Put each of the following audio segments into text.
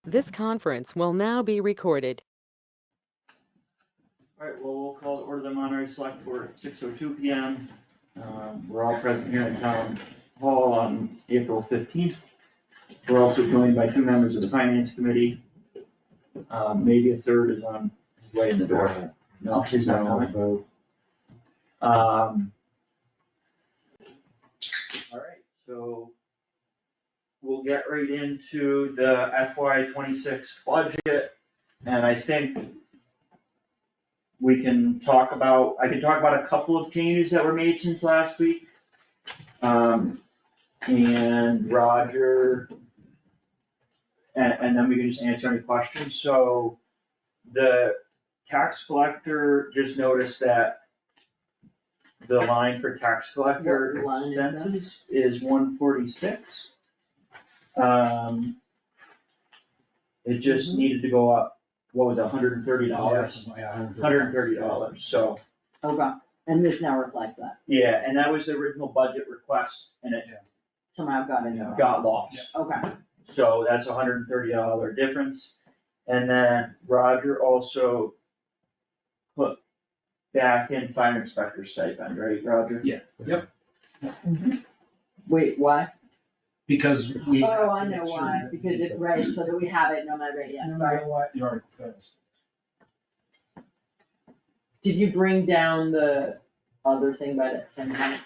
This conference will now be recorded. All right, well, we'll call the order of the Monterey Select Board at 6:02 PM. We're all present here in Town Hall on April 15th. We're also joined by 2 members of the Finance Committee. Maybe a third is on his way in the door. No, she's not coming. All right, so we'll get right into the FY '26 budget, and I think I can talk about a couple of changes that were made since last week. And Roger, and then we can just answer any questions. So the tax collector just noticed that the line for tax collector What line is that? expenses is 146. It just needed to go up, what was it, $130? $130, so, Okay, and this now reflects that, yeah, and that was the original budget request, and it somehow got in there. got lost. Okay, So that's $130 difference. And then Roger also put back in fire inspector stipend, right, Roger? Yeah, yep, wait, why? because we. Oh, have I to know make sure why, that because we it, get right, so that we have it no matter, yes, No sorry. matter what, the article fails. Did you bring down the other thing by that same time?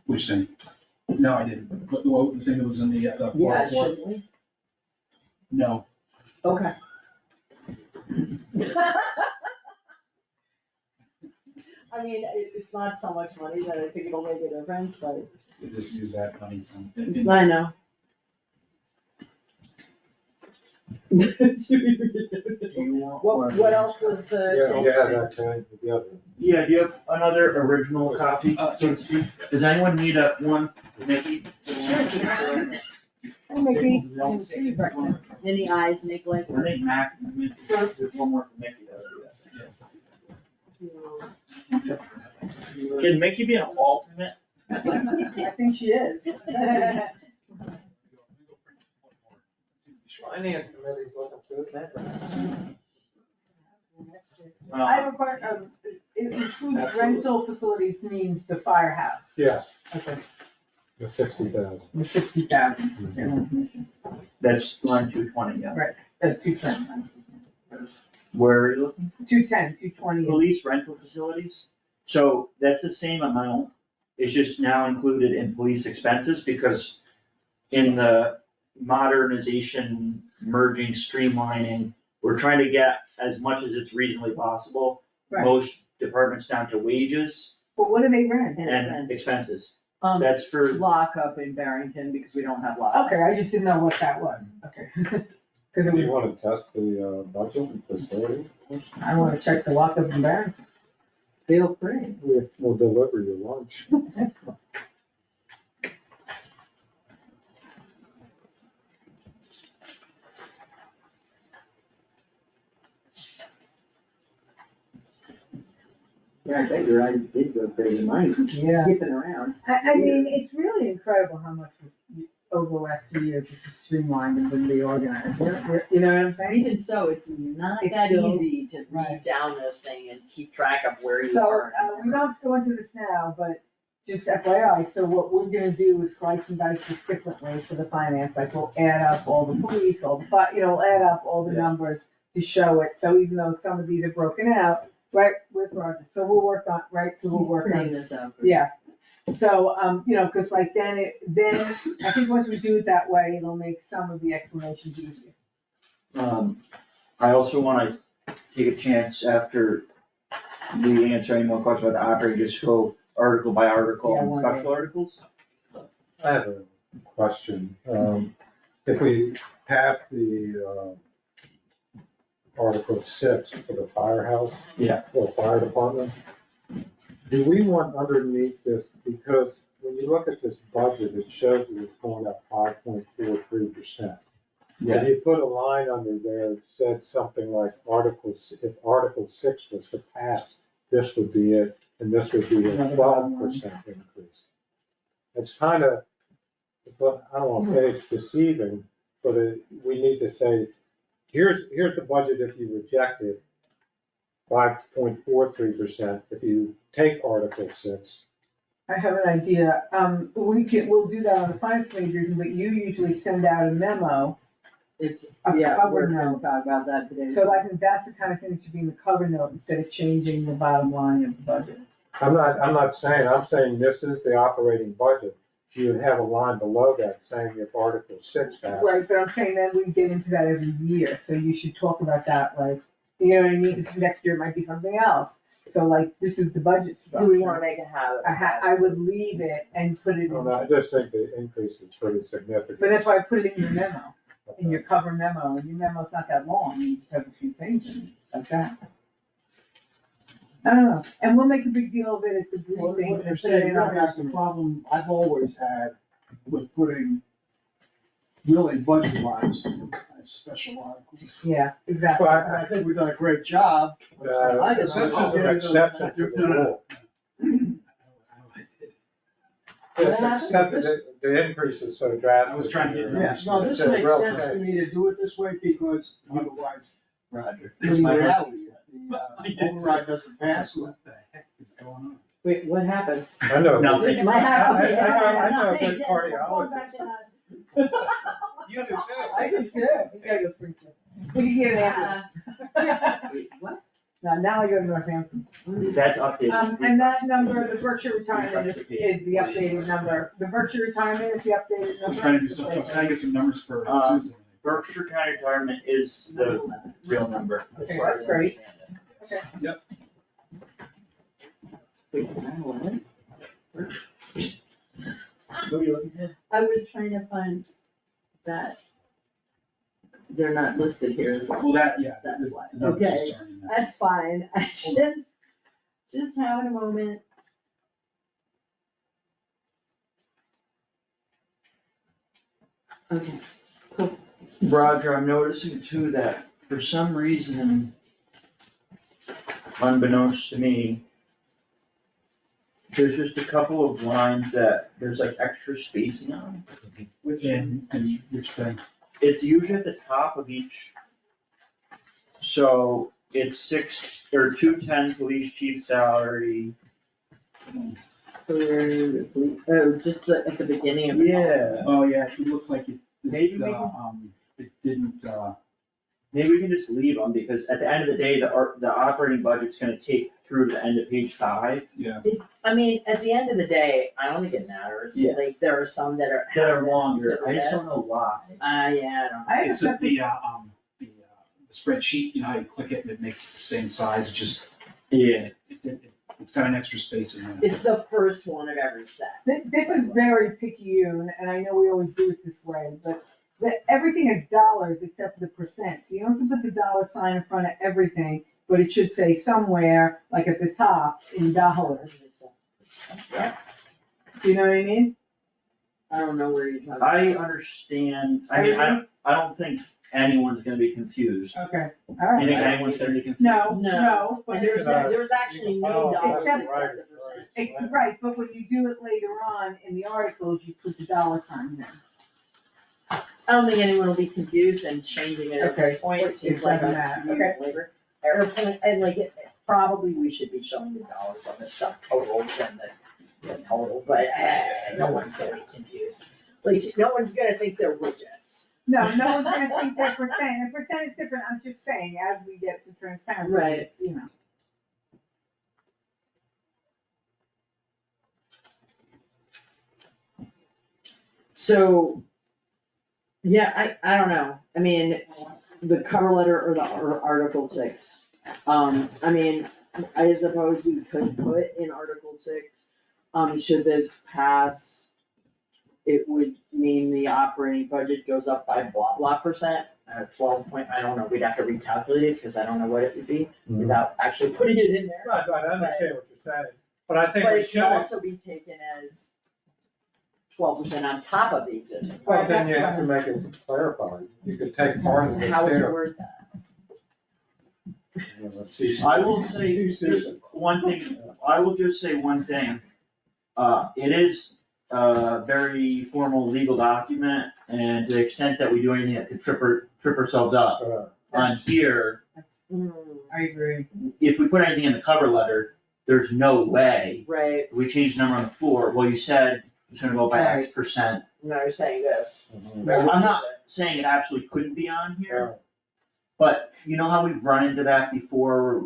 Which thing? No, I didn't, but the thing that was in the Yeah, 404, shouldn't we? no, Okay. I mean, it's not so much money that I think it'll make a difference, but. we just use that money some. I know. Do you want What else was the? Yeah, do you have another original copy, so to speak? Does anyone need one, Nikki? Maybe. Any eyes, Nick, like? I think Mac, there's one more for Mickey though. Can Mickey be an alternate? I think she is. Finance committee's looking through that. I have a question, it includes rental facilities means the firehouse. Yes, Okay. the 60,000. The 60,000. That's line 220, yeah. 210, Where are you looking? 220. Police rental facilities, so that's the same amount, it's just now included in police expenses, because in the modernization, merging, streamlining, we're trying to get as much as it's reasonably possible, Right. most departments down to wages But what do they rent? and expenses. Um, That's for, lockup in Barrington because we don't have lockup. Okay, I just didn't know what that was, okay. Cause it Do you was, want to test the budget and facility? I wanna check the lockup in Barrington. Feel free. We'll deliver your lunch. Yeah, I bet your eyes did go crazy, mine Yeah. skipping around. I mean, it's really incredible how much over the last 2 years this has streamlined and been reorganized, you know what I'm saying? Even so, it's not It's that still- easy to read right. down this thing and keep track of where you So, are. we don't have to go into this now, but just FYI, so what we're gonna do is slice and dice this differently for the finance, like we'll add up all the police, all the add up all the Yeah. numbers to show it, so even though some of these are broken out, right, with Roger, so we'll work on, right, so we'll He's work printing on, this out. yeah. So, cause like then I think once we do it that way, it'll make some of the explanations easier. I also wanna take a chance after we answer any more questions about the operating, just go article by article Yeah, on why special articles. I have a question. If we pass the Article 6 for the firehouse. Yeah. Or fire department, do we want underneath this, because when you look at this budget, it shows that it's going up 5.43%. Yeah. If you put a line under there that said something like if Article 6 was to pass, this would be it, and this would be a 12% increase. It's kind of, I don't want to say it's deceiving, but we need to say, here's the budget if you reject it, 5.43%. If you take Article 6, I have an idea, we'll do that on the finance committee, reason, but you usually send out a memo. It's, A yeah, cover we're gonna note. talk about that today. So I think that's the kind of thing that should be in the cover note instead of changing the bottom line of the budget. I'm not saying, I'm saying this is the operating budget. You would have a line below that saying if Article 6 passes. Right, but I'm saying that we get into that every year, so you should talk about that, like, you know what I mean, 'cause next year it might be something else. So like, this is the budget Do we wanna structure. make a habit? I would leave it and put it in, I just think the increase is pretty significant. but that's why I put it in your memo, in your cover memo, and your memo's not that long, you just have a few things in it, like that. I don't know, and we'll make a big deal of it at the What briefing. you're and put it saying in our now is the document. problem I've always had with putting really budget lines as special articles. Yeah, exactly. Well, I think we've done a great job. I This guess is an exception to the rule. It's accepted, the increase is so drastic. I was trying to get- Yeah, no, this It's a makes real sense to change. me to do it this way because otherwise, Roger. in reality, the I did too. override doesn't pass. What the heck is going on? Wait, what happened? I know. Nothing. I know a good cardiologist. You do too. I do too, you gotta go free too. We can get an ambulance. Wait, what? Now I go to Northampton. That's updated. And that number, the Berkshire retirement is the updated number, the Berkshire retirement is the updated I'm number. trying to do something, I'm trying to get some numbers for Susan. Berkshire County Retirement is the real number. as Okay, far as that's I great. understand it. Wait, 9/11? What are you looking at? I was trying to find that. They're not listed here, so Well, that, yeah. that's why. the numbers Okay, just aren't in that. that's fine, I just having a moment. Okay, cool. Roger, I'm noticing too that for some reason, unbeknownst to me, there's just a couple of lines that there's like extra spacing on. In which thing? It's usually at the top of each. So it's 210 police chief salary. Just at the beginning of the. Yeah, Oh, yeah, it looks like it, Maybe it, we it didn't, maybe we can just leave them because at the end of the day, the operating budget's gonna take through to the end of page 5. yeah. I mean, at the end of the day, I don't think it matters, Yeah. like, there are some that are. That are longer, I just don't know why. Yeah, I don't know. I have It's a that the spreadsheet, you know, how you click it and it makes it the same size, it just, Yeah. it's got an extra space in there. It's the first one of every set. This is very picayune, and I know we always do it this way, but everything is dollars except for the percent. So you don't have to put the dollar sign in front of everything, but it should say somewhere, like at the top, in dollars. Do you know what I mean? I don't know where you're talking. I understand, I mean, I don't think anyone's gonna be confused. Okay, all You right. think anyone's gonna be confused? No, but And there's actually no dollars. Except- except the percent. Right, but when you do it later on in the articles, you put the dollar signs in. I don't think anyone will be confused and changing it at this point, it seems like a Doesn't matter. huge labor. Airplane, and like, probably we should be showing the dollars on the subtotal than the total, but no one's gonna be confused. Like, no one's gonna think they're widgets. No, no one's gonna think that percent, and percent is different, I'm just saying, as we get to transparency, Right. it's, you know. So, yeah, I don't know, I mean, the cover letter or Article 6. I mean, I suppose we could put in Article 6, should this pass, it would mean the operating budget goes up by blah, blah percent, 12 point, I don't know, we'd have to recalculate it, because I don't know what it would be, without actually putting it in there. Right, I understand what you're saying, but I think But we it should. should also be taken as 12% on top of the existing. Well, then you have to make it clarify. You could take part of it How would you there. word that? I will say just one thing, I will just say one thing. It is a very formal legal document, And to the extent that we do anything that could trip ourselves up on here, I agree. if we put anything in the cover letter, there's no way Right, we change the number on the floor. Well, you said it's gonna go by X percent. now you're saying this. I'm not saying it absolutely couldn't be on here, but you know how we've run into that before,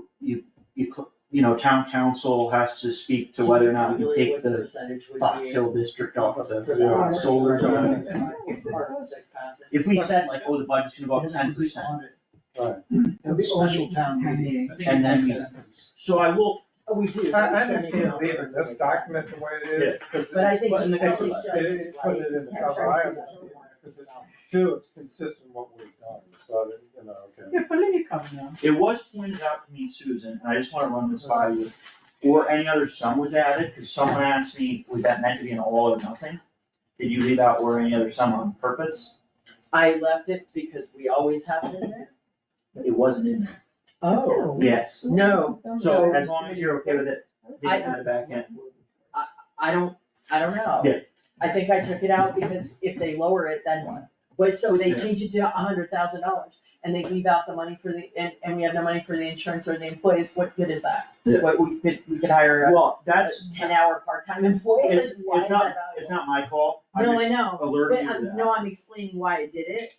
town council has to speak to whether or not we can Calculate take what the the percentage would Fox be Hill district off of for the solar zone. Article 6 passes. If we said like, oh, the budget's gonna go up 10%, It'll be special town meeting. I think And then- it's a sentence. so I will, Oh, we do. I understand leaving this document the way it is, because But I think in the cover it, letter. it, put it in the cover, I understand, because it's, two, it's consistent with what we've done, so, okay. Yeah, put it in your cover now. it was pointed out to me, Susan, and I just wanna run this by you, or any other sum was added, cause someone asked me, was that meant to be an all or nothing? Did you leave out or any other sum on purpose? I left it because we always have it in there. It wasn't in there. Oh. Yes, No, so as long as you're okay with it, leave it in the back end. I don't know. Yeah. I think I took it out because if they lower it, then what? But so they change it to $100,000 and they leave out the money for the, and we have no money for the insurance or the employees, what good is that? Yeah. What, we could hire Well, a that's, 10-hour part-time employee, it's, why is it's that not, valuable? it's not my call, I'm No, I just know, but alerting you to that. no, I'm explaining why I did it,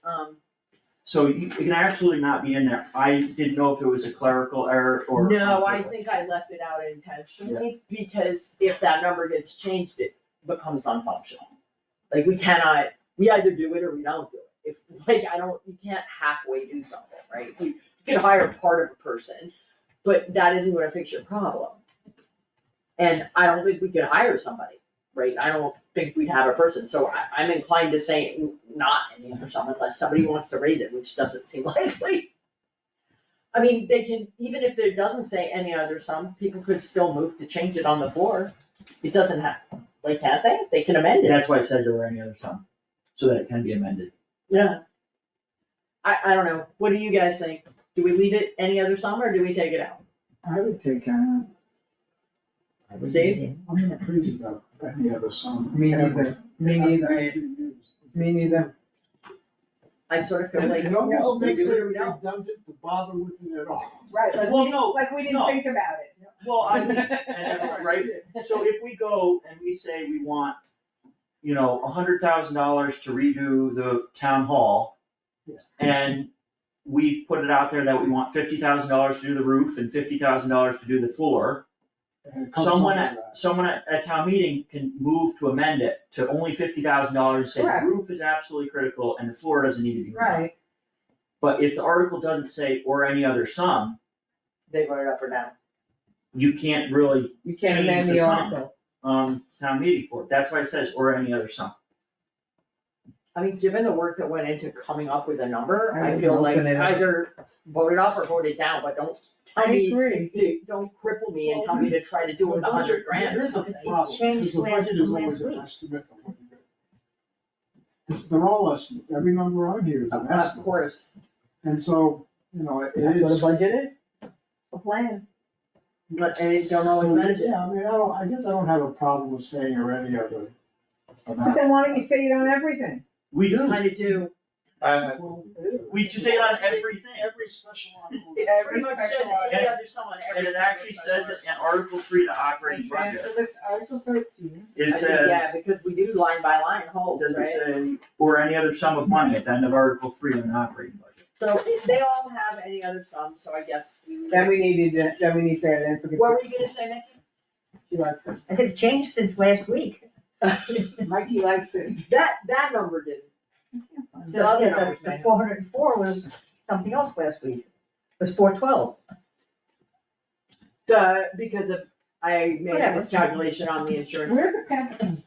So you can absolutely not be in there, I didn't know if it was a clerical error or. no, on I purpose. think I left it out intentionally, because if that number gets changed, it becomes non-functional. Like, we either do it or we don't do it. If, you can't halfway do something, right? You could hire part of a person, but that isn't gonna fix your problem. And I don't think we could hire somebody, right? I don't think we'd have a person, so I'm inclined to say not any other sum unless somebody wants to raise it, which doesn't seem likely. I mean, they can, even if there doesn't say any other sum, people could still move to change it on the floor. It doesn't have, can't they? They can amend it. That's why it says there were any other sum, so that it can be amended. Yeah. I don't know, what do you guys think? Do we leave it any other sum or do we take it out? I would take out. Steve? I'm not crazy about any other song. Me neither, me neither, me neither. I sort of feel like, It almost we makes do it it or we don't. redundant to bother with it at all. Right, Well, no, we didn't no. think about it. Well, I mean, right, so if we go and we say we want, $100,000 to redo the town hall. Yeah. And we put it out there that we want $50,000 to do the roof and $50,000 to do the floor. And it comes Someone under at, that. someone at town meeting can move to amend it to only $50,000, say the Correct. roof is absolutely critical and the floor doesn't need to be. redone. Right, But if the article doesn't say or any other sum, They vote it up or down. you can't really you can't change amend the the sum. article. Town meeting for it, that's why it says or any other sum. I mean, given the work that went into coming up with a number, I I would feel like open it up. either vote it up or vote it down, but don't tell I me, agree. don't cripple me and tell me to try to do it with $100,000 or Here's the something. problem, changed because the last- budget is always last an week. estimate of what you do. They're all estimates, every number on here is an Of estimate, course. and so, it That's what a is. budget is, a plan. But, and you don't always So, manage it. yeah, I guess I don't have a problem with saying or any other But amount. then why don't you say it on everything? We do, Kinda do. Well, it is. we just say it on everything, Every special article. It pretty much says any other someone, every and it single actually special says it in Article 3, the operating budget. Transfer this Article 13. It I think, yeah, says, because we do line by line holds, does right? it say, or any other sum of money at the end of Article 3 in the operating budget? So they all have any other sum, so I guess. Then we need to add in for the. What were you gonna say, Mickey? She likes it. I said it changed since last week. Mikey likes it. That number didn't. The The other yeah, numbers the may 404 was something else last week. It was 412. Because of, I made a Whatever. miscalculation on the insurance. Where's the pen?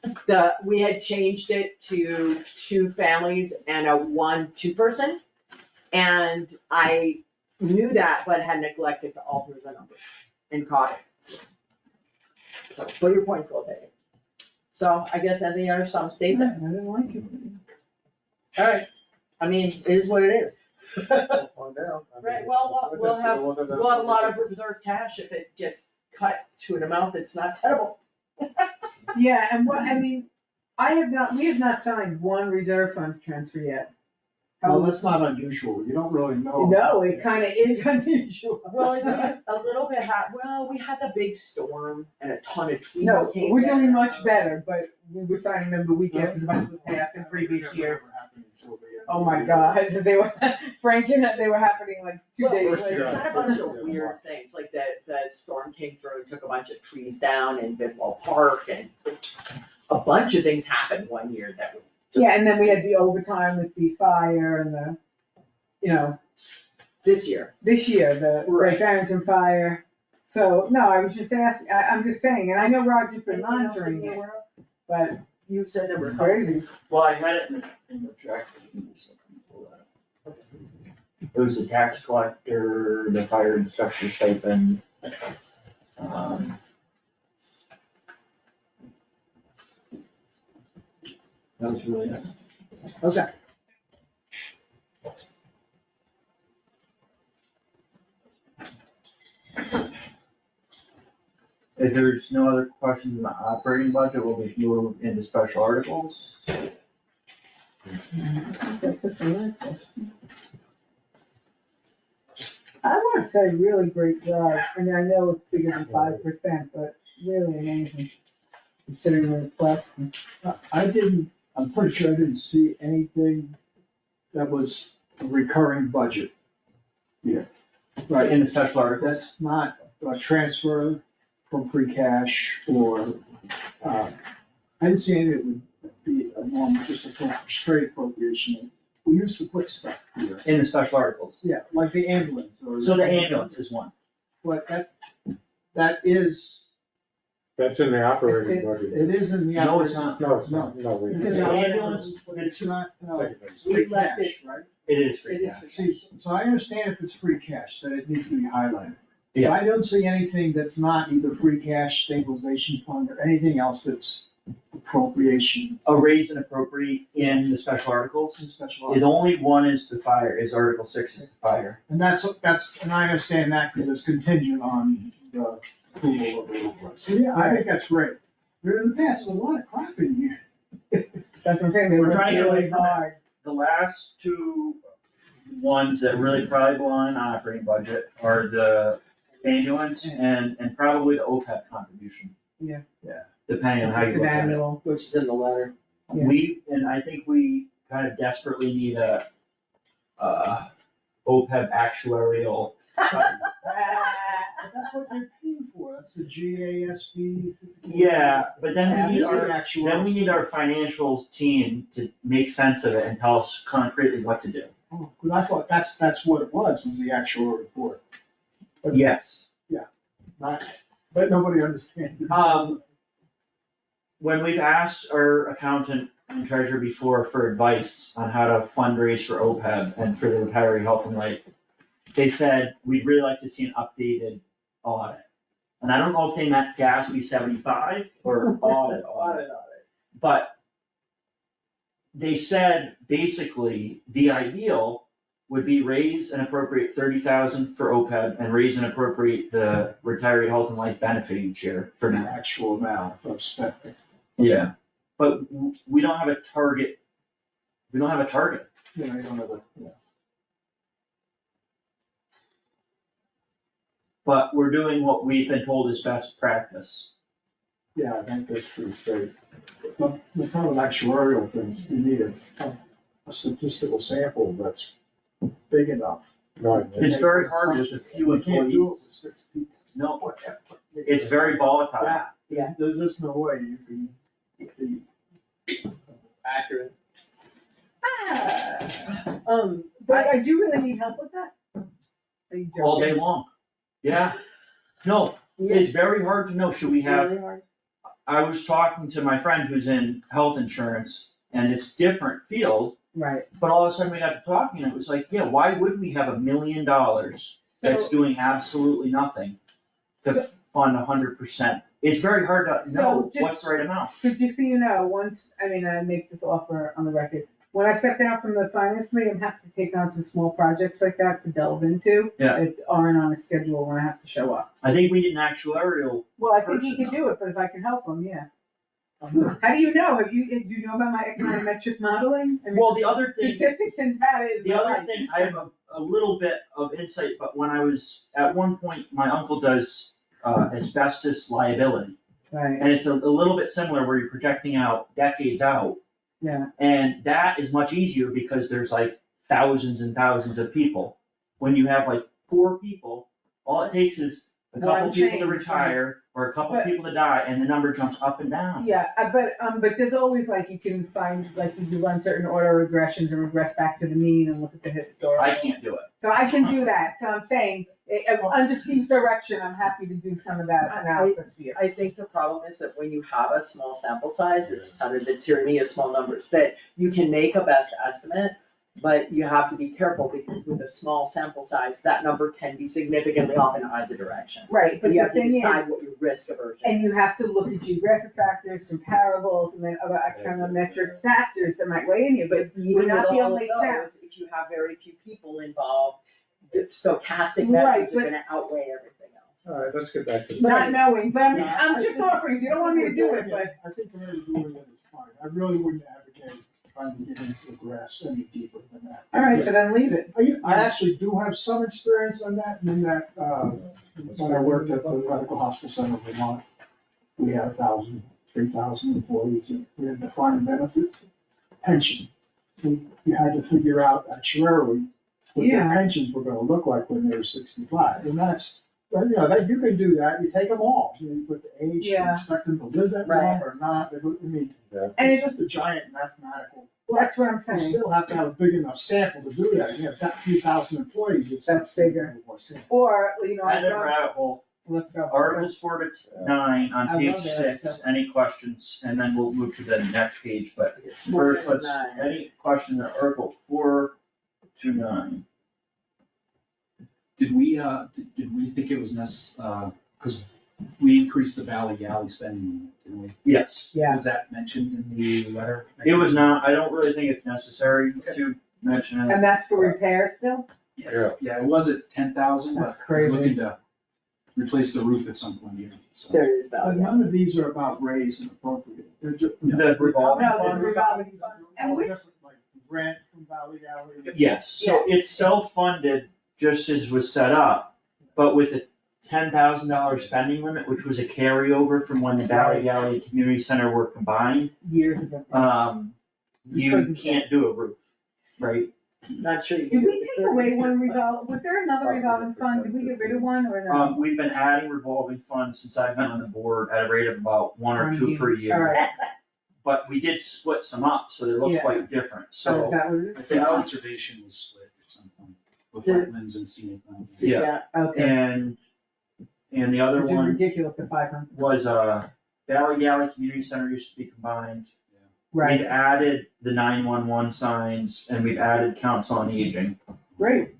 We had changed it to 2 families and a 1-2-person. And I knew that, but had neglected to alter the number and caught it. So, but your point's well taken. So I guess any other sum stays I there. didn't like it. Alright, I mean, it is what it is. We'll find out. I mean, Right, well, we'll have, whether the- we'll have a lot of reserved cash if it gets cut to an amount that's not tenable. Yeah, and what, I mean, we have not signed one reserve fund transfer yet. Well, that's not unusual, you don't really know. No, it kinda is unusual. Well, it did a little bit well, we had the big storm and a ton of trees No, came we're down. doing much better, but we were signing them the week after the budget was passed in previous years. Oh my God, they were, Frank and they were happening like 2 days Well, we later. had a bunch of weird things, like the storm came through and took a bunch of trees down in Bidwell Park, and a bunch of things happened one year that were. Yeah, and then we had the overtime with the fire and the, This year. this year, the Great Barrington fire. So, no, I was just asking, I'm just saying, and I know Roger's been monitoring it, but You said there were a it's couple. crazy. Well, I had it in the track. It was the tax collector, the fire inspector stipend. That was really it. Okay. If there's no other questions in the operating budget, we'll be moving into special articles. I wanna say really great job, I mean, I know it's bigger than 5%, but really amazing, considering the question. I'm pretty sure I didn't see anything that was a recurring budget. Right, in the special article. That's not a transfer from free cash or, I didn't see any that would be a normal, just a straight appropriation. We used to put stuff here, In the special articles. yeah, like the ambulance or. So the ambulance is one. But that is, That's in the operating budget. it is in the. No, it's not. No, it's not, no, we. It's in The the ambulance, but it's not, it's We free left cash, right? It is free It is cash. See, so I understand if it's free cash, that it needs to be highlighted. But Yeah. I don't see anything that's not either free cash, stabilization fund, or anything else that's appropriation A raise and appropriate in the special articles. in special. The only one is the fire, is Article 6 is the fire. And that's, and I understand that because it's contingent on the approval of the local. So, yeah, I think that's great. There in the past, there's a lot of crap in here. That's what I'm saying, they We're worked trying to get away really from that. hard. The last two ones that really probably belong in operating budget are the ambulance and probably the OPEB contribution. Yeah. Yeah, depending on how you It's an look at it. annual. Which is in the letter. Yeah. I think we kind of desperately need a, OPEB actuarial study. But that's what they're paying for, that's the GASB. Yeah, but then we need These are our, actuals. then we need our financial team to make sense of it and tell us concretely what to do. Oh, 'cause I thought that's what it was the actual report. But Yes. But nobody understands it. When we've asked our accountant and treasurer before for advice on how to fundraise for OPEB and for the retiree health and life, they said, we'd really like to see an updated audit. And I don't know if they meant GASB 75 or audit. But they said, basically, the ideal would be raise and appropriate 30,000 for OPEB and raise and appropriate the retiree health and life benefit each year for The now. actual amount of spending. Yeah, but we don't have a target. We don't have a target. You know, you don't have a, yeah. But we're doing what we've been told is best practice. Yeah, I think that's pretty safe. But the kind of actuarial things, you need a statistical sample that's big enough. Right. It's very hard with a few You can't do it with employees. 6 people. No, it's very volatile. Yeah, there's just no way you can be Accurate. But do you really need help with that? Are you All day joking? long. Yeah. No, it's very hard to know. Should we It's have, really hard. I was talking to my friend who's in health insurance and it's different field, Right. but all of a sudden we got to talking and it was like, yeah, why would we have $1 million that's So, doing absolutely nothing to fund 100%? It's very hard to know just- what's the right amount. so just so you know, once, I mean, I make this offer on the record, when I step down from the finance committee, I'm happy to take on some small projects like that to delve into. Yeah. That aren't on a schedule when I have to show up. I think we need an actuarial, Well, I think he could do it, but if I can help him, yeah. How do you know? Do you know about my econometric modeling? I mean, Well, the other thing, statistics and data is the my other life. thing, I have a little bit of insight, but when I was, at one point, my uncle does asbestos liability. Right, And it's a little bit similar where you're projecting out decades out. yeah. And that is much easier because there's like thousands and thousands of people. When you have like 4 people, all it takes is a couple One people to change, retire or a couple But- people to die and the number jumps up and down. Yeah, but there's always like, you can find, like, you run certain order regressions and regress back to the mean and look at the historical. I can't do it. So I can do that, so I'm saying, under Steve's direction, I'm happy to do some of that analysis for you. I think the problem is that when you have a small sample size, it's kind of the tyranny of small numbers, that you can make a best estimate, but you have to be careful because with a small sample size, that number can be significantly off in either direction. Right, but You the have to thing is, decide what your risk aversion is. and you have to look at geographic factors, comparables, and then other econometric factors that might weigh in you, but Even we're with not the all of only town. those, if you have very few people involved, the stochastic Right, measures are but- gonna outweigh everything else. All right, let's get back to. Not knowing, but No, I'm just offering, you don't want me to do it, but. I think the way we're doing it is fine. I really wouldn't advocate trying to get into the grass any deeper than that. All right, so then leave it. I actually do have some experience on that, and in that, when I worked at the Medical Hospital Center of Vermont, we had 3,000 employees, and we had defined benefit pension. So you had to figure out actuarially what their Yeah. pensions were gonna look like when they were 65, and that's, you know, that, you can do that, you take them all, you put the age, you Yeah. expect them to live that long or not, I mean, And it's it just a giant mathematical. That's what I'm You saying. still have to have a big enough sample to do that, you have that few thousand employees, it's. That's bigger. More sample. Or, you know, End of rabbit hole. let's go. Articles 4 to 9 on I page love that 6, any questions? And then we'll move to the next page, but first, let's, any question on Article 4 to 9? Did we think it was cause we increased the Valley Galley spending, didn't we? Yes. Yeah. Was that mentioned in the letter? It was not, I don't really think it's necessary to mention it. And that's for repair still? Yes, yeah, it was at 10,000, but That's we're crazy. looking to replace the roof at some point here, so. There is But value. none of these are about raise and appropriate, they're just. The revolving No, the fund? revolving funds. And All which- different, like grant from Valley Gallery. Yes, so it's self-funded, just as was set up, but with a $10,000 spending limit, which was a carryover from when the Valley Gallery Community Center were combined. Years ago. You couldn't can't do a roof, right? Not sure you can. Did do we it take away one was there another revolving fund? Did we get rid of one or no? We've been adding revolving funds since I've been on the board at a rate of about 1 or 2 per All year. right, But we did split some up, so they look Yeah. quite different, so is so. that what it I is? think conservation was split at some point with Did- wetlands and scenic lands. See, Yeah. Okay, And the other which is one ridiculous at 500. was, Valley Galley Community Center used to be combined. We've Right, added the 911 signs and we've added council on aging. great,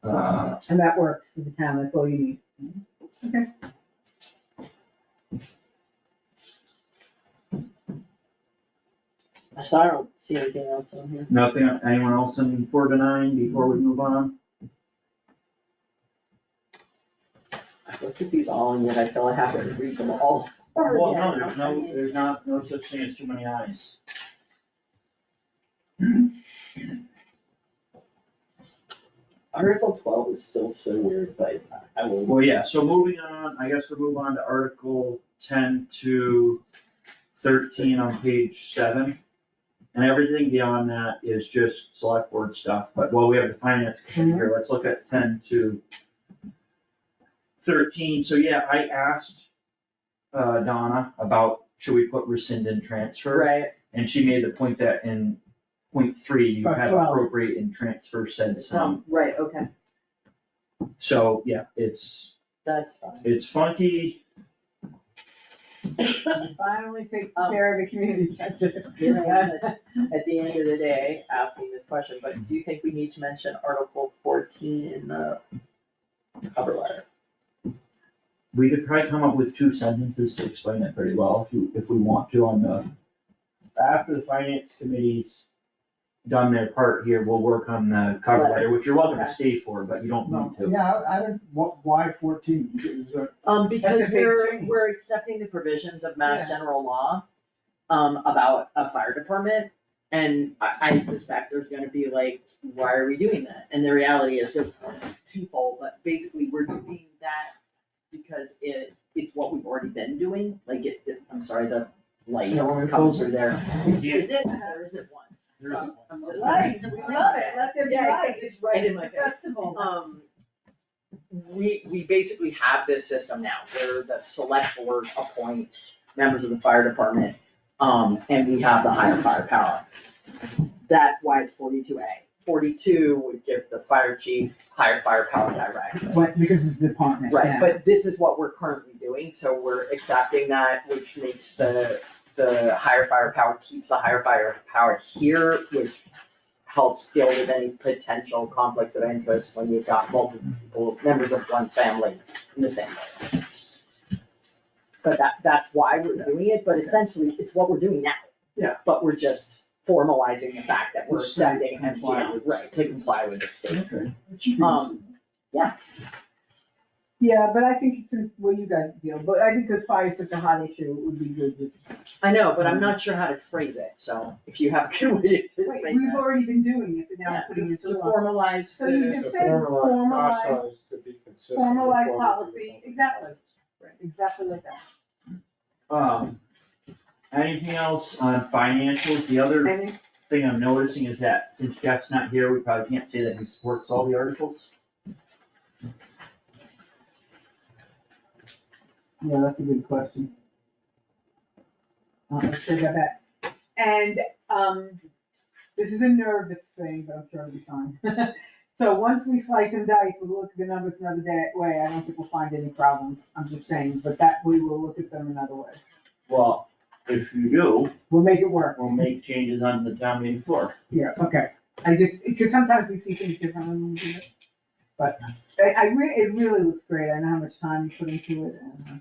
Uh, and that works for the town, that's all you need. Okay. So I don't see anything else on here. Nothing, anyone else in 4 to 9 before we move on? I looked at these all and yet I feel I have to read them all. Well, no, again. there's no such thing as too many eyes. Article 12 is still so weird, but I will. Well, yeah, so moving on, I guess we'll move on to Article 10 to 13 on page 7. And everything beyond that is just select board stuff, but while we have the finance committee here, let's look at 10 to 13. So yeah, I asked Donna about, should we put rescind and transfer? Right, And she made the point that in point 3, you For have 12. appropriate and transfer said sum. right, okay, So, yeah, it's that's fine. funky. Finally take care of the community center. Here I am at the end of the day asking this question, but do you think we need to mention Article 14 in the cover letter? We could probably come up with 2 sentences to explain it pretty well if we want to on the, after the finance committee's done their part here, we'll work on the cover letter, which you're welcome to stay for, but you don't need to. Yeah, I don't, why 14? Is there- Because That's a big change. we're accepting the provisions of Mass Yeah. General Law. about a fire department. And I suspect there's gonna be like, why are we doing that? And the reality is, it's twofold, but basically we're doing that because it's what we've already been doing, like I'm sorry, the light is coming through there. Is it, or is it one? There isn't I'm just- Light, we love it, let there be Yeah, light. it's right in my face. Festival. We basically have this system now, where the select board appoints members of the fire department, and we have the higher firepower. That's why it's 42A. 42 would give the fire chief higher firepower directly. What, because it's a department, Right, yeah. but this is what we're currently doing, so we're accepting that, which makes the higher firepower, keeps the higher firepower here, which helps deal with any potential conflicts of interest when you've got multiple members of one family in the same way. But that's why we're doing it, but essentially, it's what we're doing now. Yeah. But we're just formalizing the fact that we're The state accepting and, comply with- right, to comply with the state. Okay. It should be- Yeah, but I think it's, well, you guys deal, but I think because fire is such a hot issue, it would be good to. I know, but I'm not sure how to phrase it, so if you have a good way to say Wait, we've that. already been doing it, but now Yeah, we're putting it to to law. formalize So you the, just said formalize, Process to be consistent with formalize what we do. policy, exactly, exactly like that. Anything else on financials? The other And thing I'm noticing is that since Jeff's not here, we probably can't say that he supports all the articles. yeah, that's a good question. Let's think about that. And, this is a nervous thing, but I'm sure it'll be fine. So once we slice and dice, we'll look at the numbers another way, I don't think we'll find any problems, I'm just saying, but that, we will look at them another way. Well, if you do, We'll make it work. we'll make changes on the town meeting floor. Yeah, okay, I just, because sometimes we see things differently when we do it. But it really looks great, I know how much time you put into it, and.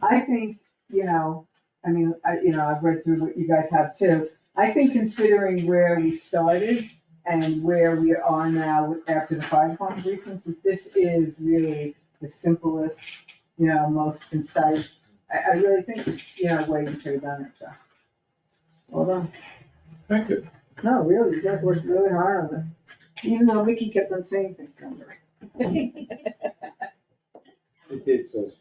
I think, I mean, I've read through what you guys have too. I think considering where we started and where we are now after the fire department briefings, that this is really the simplest, most concise. I really think, way we could have done it, so. Well done. Thank you. No, really, you guys worked really hard on it, even though Mickey kept on saying things. It keeps us,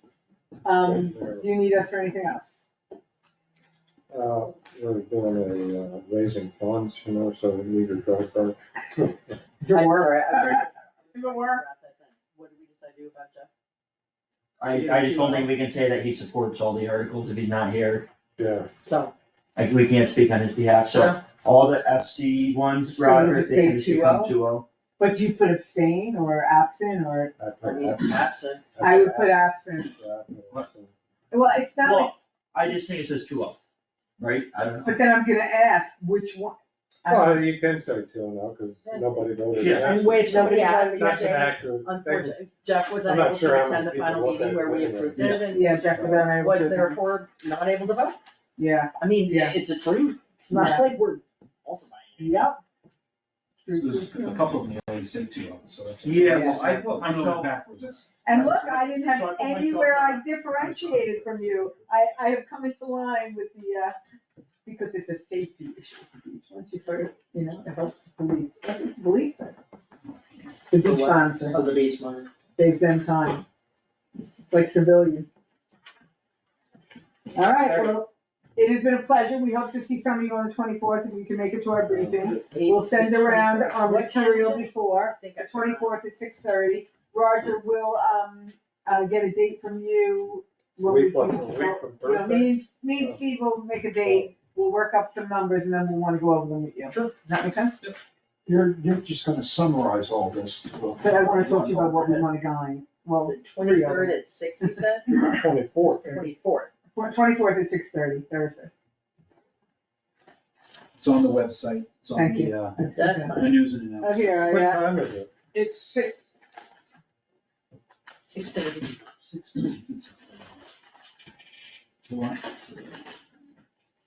Do you need us for anything else? we're doing a raising funds, so we need your credit card. I'm sorry, Do it work? What did we decide to do about Jeff? I just don't think we can say that he supports all the articles if he's not here. Yeah. So, Like, we can't speak on his behalf, so Yeah. all the FC ones, So Roger, would it they say can just become 2-0? 2-0. But you put abstain or absent or, I I put mean, absent. absent. I would put absent. What? Well, it's not like, Well, I just think it says 2-0, right? I don't know. but then I'm gonna ask which one. Well, you can say 2-0, because nobody voted. Yeah, yes. And wait, somebody asked, That's an Jeff, accurate. unfortunately, Jeff was I'm not unable sure to how attend the many final people looked meeting at where we it anyway. approved it, and Yeah, Jeff was unable was to. therefore not able to vote. Yeah, I mean, Yeah. it's a truth, it's not Yeah. like we're also buying it. yep. There's a couple of them that only say 2 of them, so that's. Yeah, well, I put I'm going myself- backwards, it's. And look, I didn't So I have put myself anywhere down. I differentiated from you. I have come into line with the, because it's a safety issue for the beach. Once you put it, it helps the police. That's what the police say. The beach sponsor Of the beach money. saves them time. Like civilian. All right, well, it has been a pleasure. We hope to see some of you on the 24th if you can make it to our briefing. We'll send around our What time material is it? before. I think The I- 24th at 6:30. Roger will, get a date from you. when Week we from- can- a week from you know, Thursday? Me and Steve will make a date, we'll work up some numbers and then we'll wanna go over them with you. Sure. Does that make sense? You're just gonna summarize all this. But I wanna talk to you about what we wanna guide. Well, The 23rd at 6, you said? 24th. 24th. 24th at 6:30, Thursday. It's on the website, it's on Thank the, you. That's the fine. news and Oh, announcements. here, What yeah, time is it? it's 6. 6:30. 6:30, it's at 6:30. You want?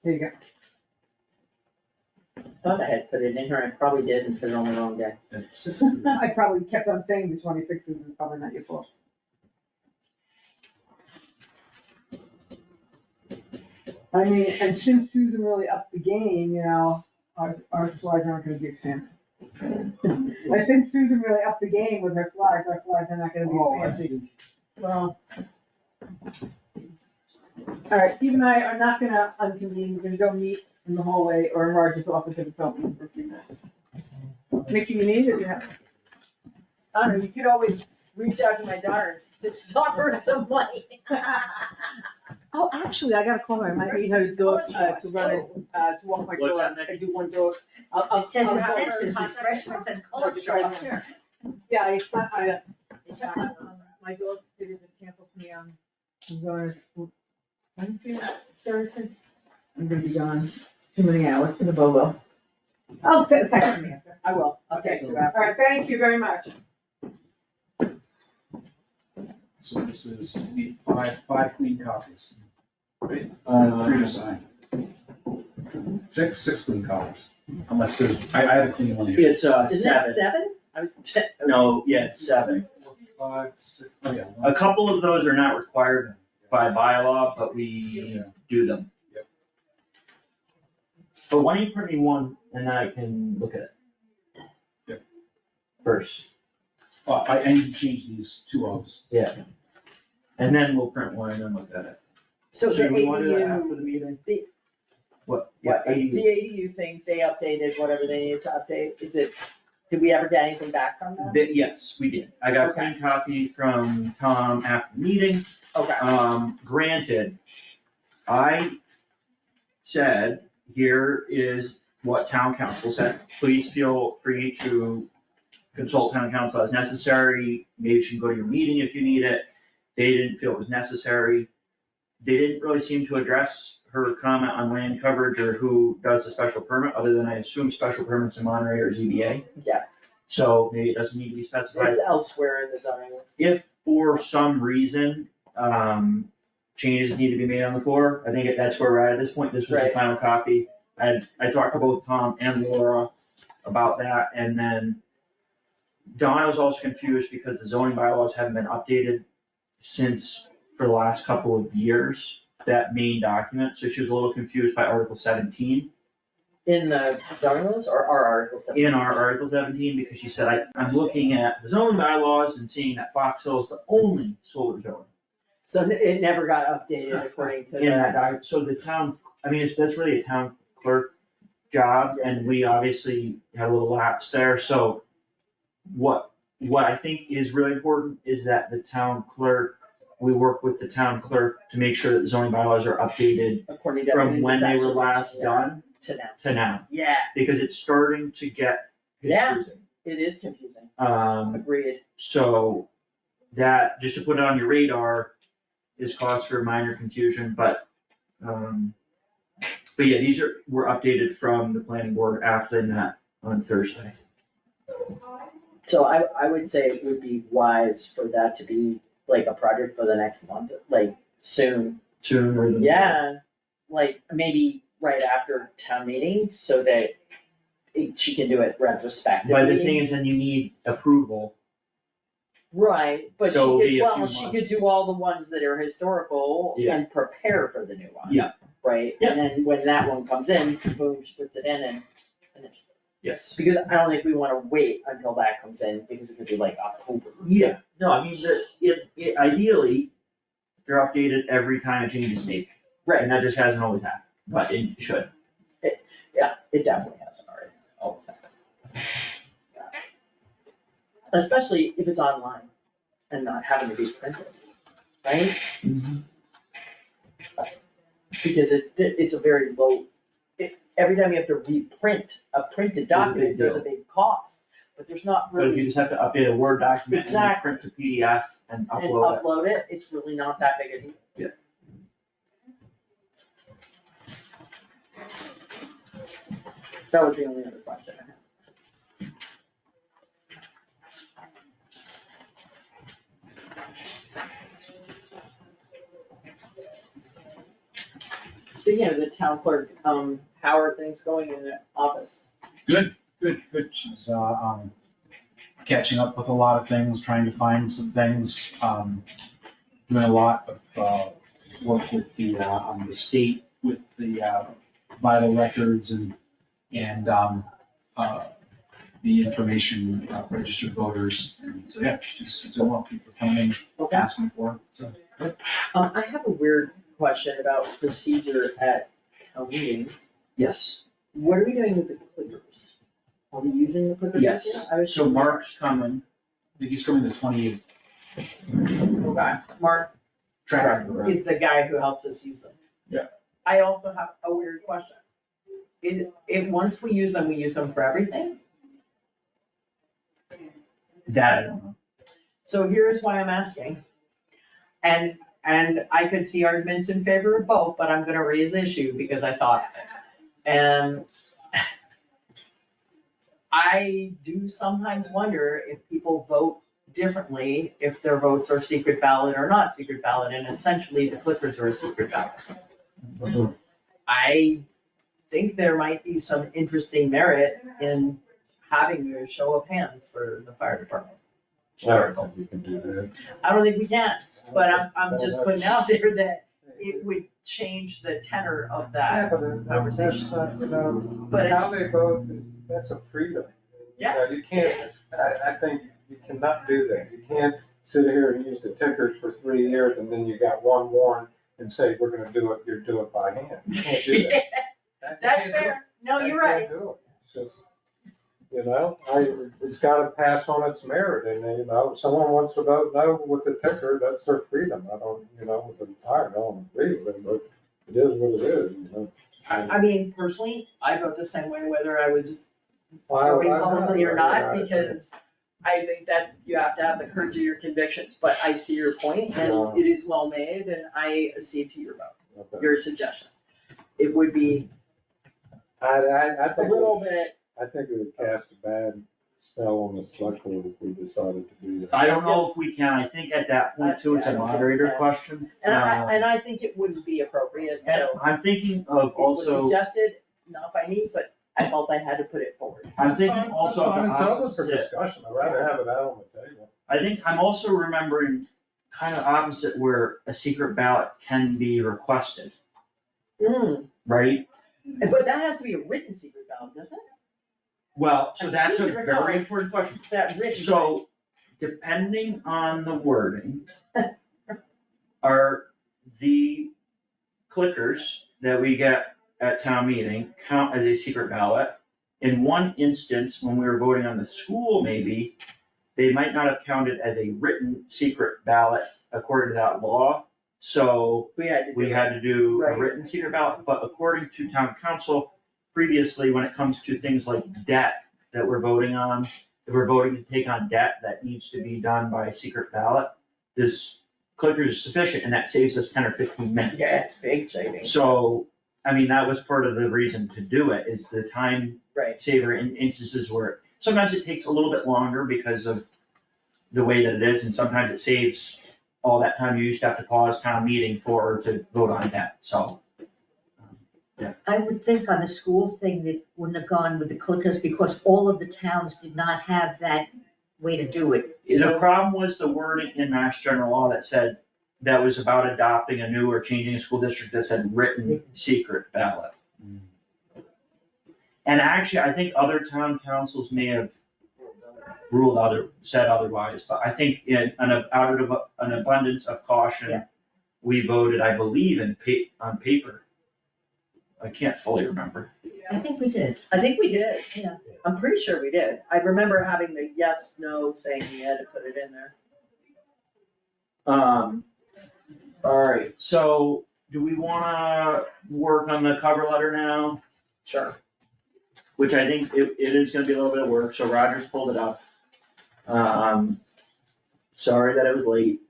Here you go. Thought I had put it in here, I probably did and put it on the wrong day. At 6:30. I probably kept on saying the 26th is probably not your fault. I mean, and since Susan really upped the game, you know, our slides aren't gonna be expensive. I think Susan really upped the game with her slides, our slides are not gonna Oh, be I fancy. see. Well. All right, Steve and I are not gonna unconvene, we're gonna go meet in the hallway or in Roger's office if it's open for a few minutes. Mickey, you need it, yeah. I don't know, you could always reach out to my daughter and offer her some money. Oh, actually, I gotta call her, I might need her to go, to run it, to walk my What's dog, that, Nick? I do one dog. I'll, It says I'll call her. incentives, refreshments and culture up here. Yeah, it's not, my dog did just cancel me on, I'm going to school. Wednesday, Thursday. I'm gonna be gone too many hours for the Bobo. Oh, text me after. I will, I'll text you after. All right, thank you very much. So this is, we need five clean copies. Right? Uh, Three to sign. Six clean copies, unless there's, I had a clean one here. It's, Isn't that seven. 7? I was, No, yeah, it's 7. 5, 6, oh yeah. A couple of those are not required by bylaw, but we do them. Yep. But why don't you print me one and then I can look at it? Yep. First, I need to change these two O's. and then we'll print one and then look at it. so the So we want to do that ADU, after the meeting? the- What? what, the ADU. ADU thing, they updated whatever they needed to update, is it, did we ever get anything back from them? Yes, we did. I got a Okay. clean copy from Tom after the meeting. Okay, Granted, I said, here is what town council said. Please feel free to consult town council as necessary. Maybe you should go to your meeting if you need it. They didn't feel it was necessary. They didn't really seem to address her comment on land coverage or who does the special permit, other than I assume special permits in Monterey or ZBA. Yeah. So maybe it doesn't need to be specified. it's elsewhere in the zoning. If for some reason, changes need to be made on the floor, I think that's where we're at this point, this was the Right. final copy. I talked to both Tom and Laura about that, and then Donna was also confused because the zoning bylaws haven't been updated since, for the last couple of years, that main document, so she was a little confused by Article 17. In the zoning laws or our articles? In our Article 17, because she said, I'm looking at the zoning bylaws and seeing that Fox Hill is the only solar zone. So it never got updated according to In that the, document, so the town, I mean, that's really a town clerk job, and we obviously had a little lapse there, so what I think is really important is that the town clerk, we work with the town clerk to make sure that the zoning bylaws are updated according to. from everything when that's they were actually- last yeah, done To now, to now, yeah, because it's starting to get Yeah. confusing. it is confusing, Um, agreed. so that, just to put it on your radar, is cause for minor confusion, but yeah, these were updated from the planning board after that on Thursday. So I would say it would be wise for that to be like a project for the next month, like soon. Sooner than. Yeah, like maybe right after town meeting, so that she can do it retrospectively. But the thing is, then you need approval. Right, but So it'll she be could, a few well, she could months. do all the ones that are historical Yeah. and prepare for the new one. Yeah. Right, Yeah. and then when that one comes in, boom, she puts it in and Yes. because I don't think we wanna wait until that comes in, because it could be like October. Yeah, no, I mean, ideally, they're updated every time a change is made. Right. And that just hasn't always happened, but it should. Yeah, it definitely hasn't already, all the time. Especially if it's online and not having to be printed, right? Because it's a very low, every time you have to reprint a printed document, there's a big cost, but there's not But if you really, just have to update a Word document and then Exactly. print to PDF and and upload it. upload it, it's really not that big a deal. Yeah. That was the only other question I had. Speaking of the town clerk, how are things going in the office? Good. She's, catching up with a lot of things, trying to find some things, doing a lot of, work with the state with the vital records and the information, registered voters. And so, yeah, just don't want people coming in asking for it, so. I have a weird question about procedure at a meeting. Yes, What are we doing with the clickers? Are we using the clickers? yes, this year? I was so Mark's coming. I think he's coming the 28th. Okay, Mark Tracker. is the guy who helps us use them. Yeah. I also have a weird question. If once we use them for everything? That I don't know. So here's why I'm asking. And I could see arguments in favor of both, but I'm gonna raise the issue because I thought of it. And I do sometimes wonder if people vote differently, if their votes are secret ballot or not secret ballot, and essentially the clippers are a secret ballot. I think there might be some interesting merit in having a show of hands for the fire department. I don't think you can do that. I don't think we can, but I'm just putting out there that it would change the tenor of Yeah, that. but that's not, But how it's- they vote, that's a freedom. Yeah. You can't, I think you cannot do that. You can't sit here and use the tickers for 3 years and then you got one warrant and say, we're gonna do it by hand. You can't do that. You That's can't do it. fair, no, you're You right. can't do it. It's just, it's gotta pass on its merit, and, if someone wants to vote no with the ticker, that's their freedom. I don't, with the fire, I don't agree with it, but it is what it is. I mean, personally, I vote the same way whether I was I voting publicly or not, I- because I think that you have to have the courage of your convictions, but I see your point, and Yeah. it is well made, and I accede to your vote, Okay. your suggestion. It would be I a think, little bit, I think it would cast a bad spell on the select board if we decided to do that. I don't know if we can, I think at that point too, it's a moderator question. and I think it wouldn't be appropriate, And so. I'm thinking of It was also, suggested, not by me, but I felt I had to put it forward. I'm thinking also of the It's open for opposite. discussion, I'd rather have it out on the table. I think I'm also remembering kind of opposite where a secret ballot can be requested, right? But that has to be a written secret ballot, doesn't it? Well, so I that's a seem to recall very important question. That written. So depending on the wording, are the clickers that we get at town meeting count as a secret ballot? In one instance, when we were voting on the school, maybe, they might not have counted as a written secret ballot according to that law. So We had to do we it. had to do a Right. written secret ballot, but according to town council, previously, when it comes to things like debt that we're voting on, if we're voting to take on debt that needs to be done by secret ballot, this clicker is sufficient, and that saves us 10 or 15 minutes. Yeah, it's big savings. So, I mean, that was part of the reason to do it, is the time Right. saver in instances where sometimes it takes a little bit longer because of the way that it is, and sometimes it saves all that time you used to have to pause town meeting to vote on debt, so. I would think on the school thing that wouldn't have gone with the clickers because all of the towns did not have that way to do it. The problem was the wording in Mass General Law that said, that was about adopting a new or changing a school district that said written secret ballot. And actually, I think other town councils may have said otherwise, but I think out of an abundance of caution, Yeah. we voted, I believe, on paper. I can't fully remember. I think we did. I think we did. Yeah. I'm pretty sure we did. I remember having the yes, no thing, you had to put it in there. Alright, so do we wanna work on the cover letter now? Sure. Which I think it is gonna be a little bit of work, so Roger's pulled it up. Sorry that it was late.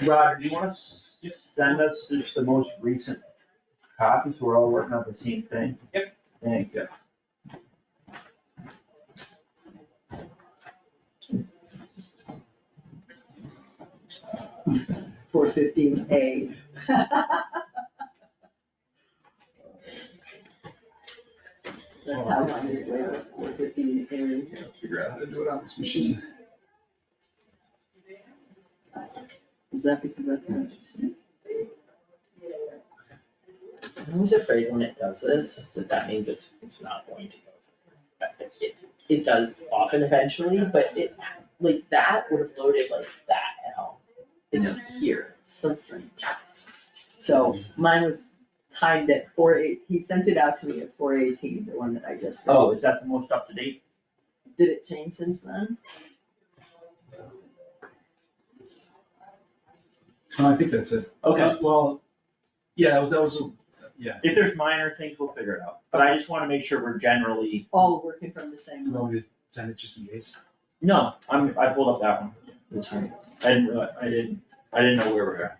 Roger, do you wanna send us just the most recent copies, so we're all working on the same thing? Yep. Thank you. $415A. That's how long this later, $415A. Figure out how to do it on this machine. Is that because that's not? I'm always afraid when it does this, that means it's not going to go. It does often eventually, but it, like, that would have loaded like that at home. It's here, it's so strange. So mine was timed at 4:08, he sent it out to me at 4:18, the one that I just. Oh, is that the most up to date? Did it change since then? I think that's it. Okay. Well, yeah, that was, yeah. If there's minor things, we'll figure it out, but I just wanna make sure we're generally, All working from the same. You want me to send it just in case? no, I pulled up that one, it's fine. I didn't know where we're at.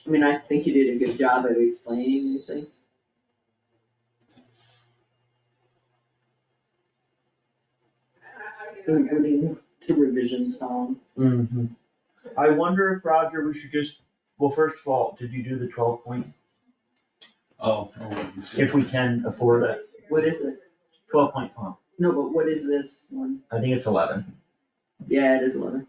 I mean, I think you did a good job of explaining these things. Including the revisions column. Mm-hmm. I wonder if, Roger, we should just, well, first of all, did you do the 12-point? Oh, let me see. If we can afford it, What is it? 12-point font, No, but what is this one? I think it's 11. Yeah, it is 11.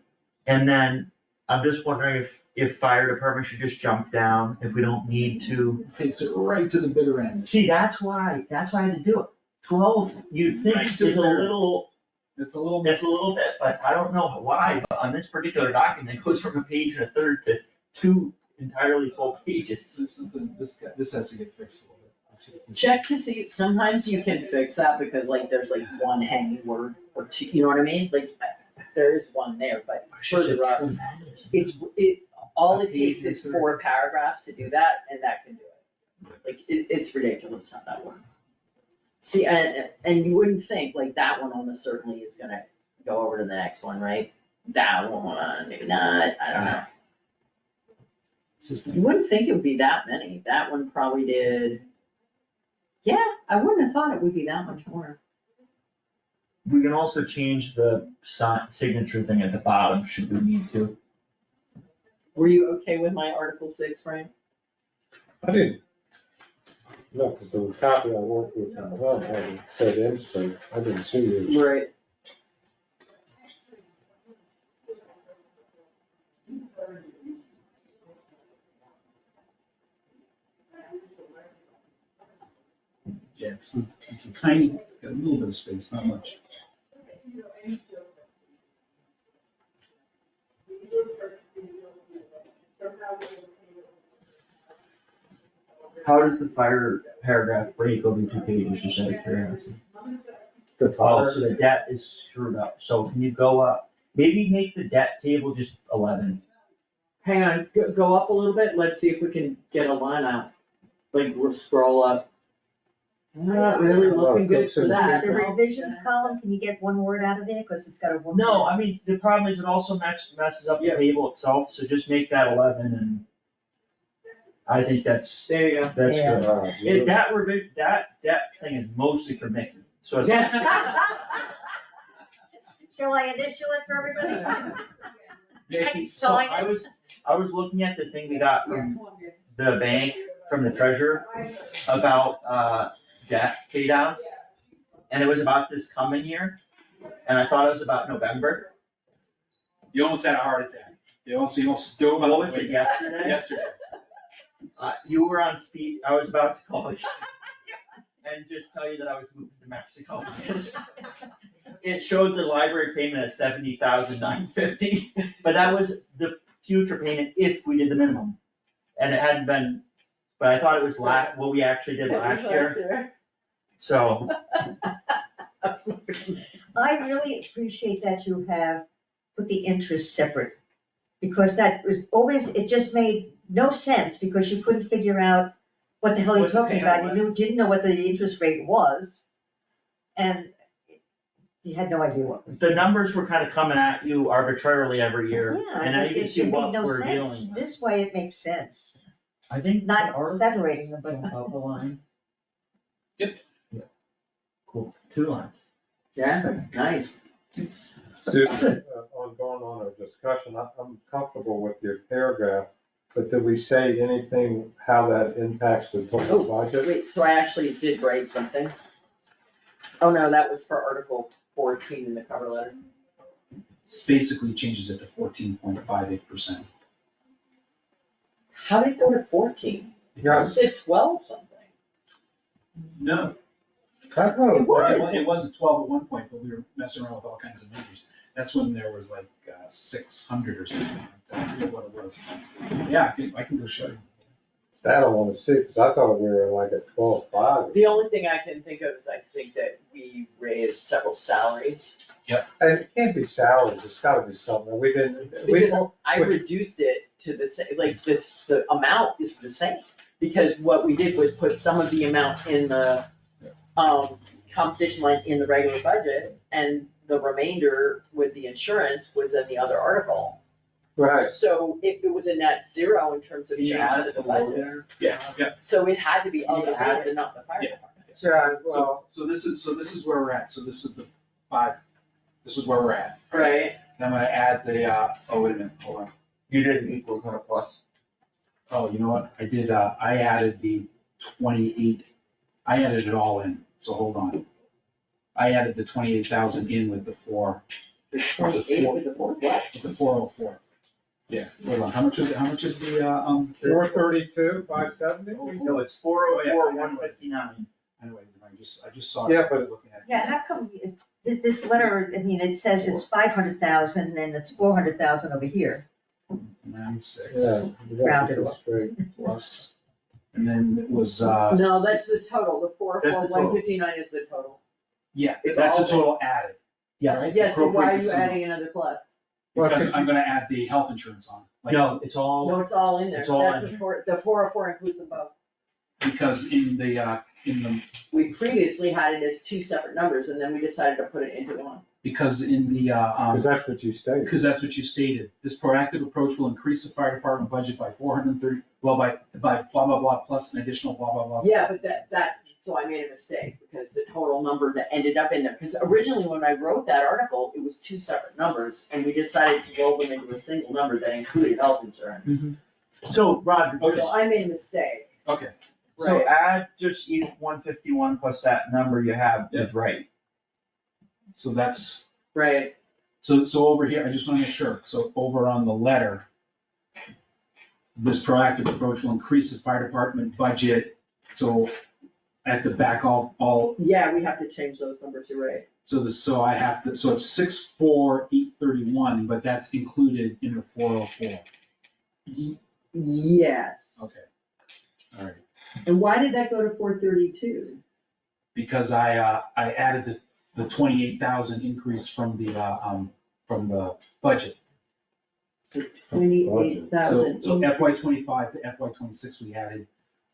And then, I'm just wondering if fire department should just jump down, if we don't need to. Takes it right to the bitter end. See, that's why I had to do it. 12, you'd think Right to is a the- little, It's a little. it's a little bit, but I don't know why, but on this particular document, it goes from a page and a third to 2 entirely full pages. This has to get fixed a little bit. Let's see if we- Check to see, sometimes you can fix that because like there's like one hanging word or two, you know what I mean? Like, there is one there, but further up, all it takes is 4 paragraphs to do that, and that can do it. Like, it's ridiculous how that works. See, and you wouldn't think, like, that one almost certainly is gonna go over to the next one, right? That one, maybe not, I don't know. It's just You wouldn't think it would be that many, that one probably did. Yeah, I wouldn't have thought it would be that much more. We can also change the signature thing at the bottom, should we need to. Were you okay with my Article 6, Frank? I didn't, no, because the copy I worked with from the hub hadn't said insert, I didn't see yours. Right. Yeah, it's tiny, got a little bit of space, not much. How does the fire paragraph break over 2 pages, just out of curiosity? The Oh, fire, so the debt is screwed up, so can you go up, maybe make the debt table just 11? Hang on, go up a little bit, let's see if we can get a line out. Like, we'll scroll up. Not really looking good for that. The revisions column, can you get one word out of there, cause it's got a one. No, I mean, the problem is it also messes up the Yeah. table itself, so just make that 11 and I think that's There you go. good. That thing is mostly for Mickey, so it's. Shall I initial it for everybody? Mickey, so Sign I was looking at the thing we got from the bank, from the treasurer, about, debt pay downs. And it was about this coming year, and I thought it was about November. You almost had a heart attack. You almost dove. What was it, yesterday? Yesterday. You were on speed, I was about to call you. And just tell you that I was moving to Mexico. It showed the library payment at 70,950, but that was the future payment if we did the minimum. And it hadn't been, but I thought it was what we actually did last year, so. I really appreciate that you have put the interest separate, because that was always, it just made no sense, because you couldn't figure out what the hell you're What the talking payout about, you didn't know what the interest rate was, and you had no idea what. The numbers were kind of coming at you arbitrarily every year, Yeah, and now you can it see made what no we're sense. dealing with. This way it makes sense, I think. not ours separating them, but. jump up a line. Yep. Yeah. Cool, 2 lines. Yeah, nice. Susan, on going on a discussion, I'm comfortable with your paragraph But did we say anything, how that impacts the total budget? Wait, so I actually did write something. Oh, no, that was for Article 14 in the cover letter. Basically changes it to 14.58%. How did it go to 14? Yeah. It said 12 something. No, I thought It was. it was a 12 at one point, but we were messing around with all kinds of numbers. That's when there was like 600 or something like that. I forget what it was. Yeah, I can go show you. I don't wanna see, cause I thought we were like at 12.5. The only thing I can think of is I think that we raised several salaries. And it can't be salaries, it's gotta be something, we didn't, we, Because I reduced it to the same, like this, the amount is the same. Because what we did was put some of the amount in the, compensation line in the regular budget, and the remainder with the insurance was in the other article. right, So it was a net zero in terms of change Yeah. to the budget. Yeah, yeah. So it had to be other Yeah. things and not the fire Yeah. department. yeah, well, So this is where we're at. So this is the 5, this is where we're at. Right? And I'm gonna add the, oh, wait a minute, hold on. You didn't equal kind of plus. Oh, you know what? I did, I added the 28, I added it all in, so hold on. I added the 28,000 in with the 4, The 28 with the four, what? with the 404. Yeah, hold on. How much is the, 432, 570? No, it's 404, 159. Anyway, I just saw it. Yeah, I was but- looking at it. Yeah, how come, this letter, I mean, it says it's 500,000 and it's 400,000 over here. 96 Yeah. you gotta Rounded get off. this straight. plus, and then it was, No, that's the total, the four, That's the total. 159 is the total. yeah, it's that's the all- total added. Yes. Yes, but why are Appropriate you sum. adding another plus? Because I'm gonna add the health insurance on. Like, No, it's all, No, it's all in there, It's all that's in the 404 includes them both. Because in the, We previously had it as two separate numbers, and then we decided to put it into one. because in the, Cause that's what you stated. because that's what you stated. This proactive approach will increase the fire department budget by 430, well, by blah, blah, blah, plus an additional blah, blah, blah. Yeah, but that's, so I made a mistake, because the total number that ended up in there, because originally when I wrote that article, it was two separate numbers, and we decided to roll them into a single number that included health insurance. so Roger, Okay. So I made a mistake, Okay, so right? add just each 151 plus that number you have is right. so that's, Right, so over here, I just wanna make sure, so over on the letter, this proactive approach will increase the fire department budget, so at the back all, yeah, we have to change those numbers, you're right. so I have to, so it's 64831, but that's included in the 404. Yes. Okay, all right. And why did that go to 432? Because I added the 28,000 increase from the budget. 28,000. So FY '25 to FY '26, we added,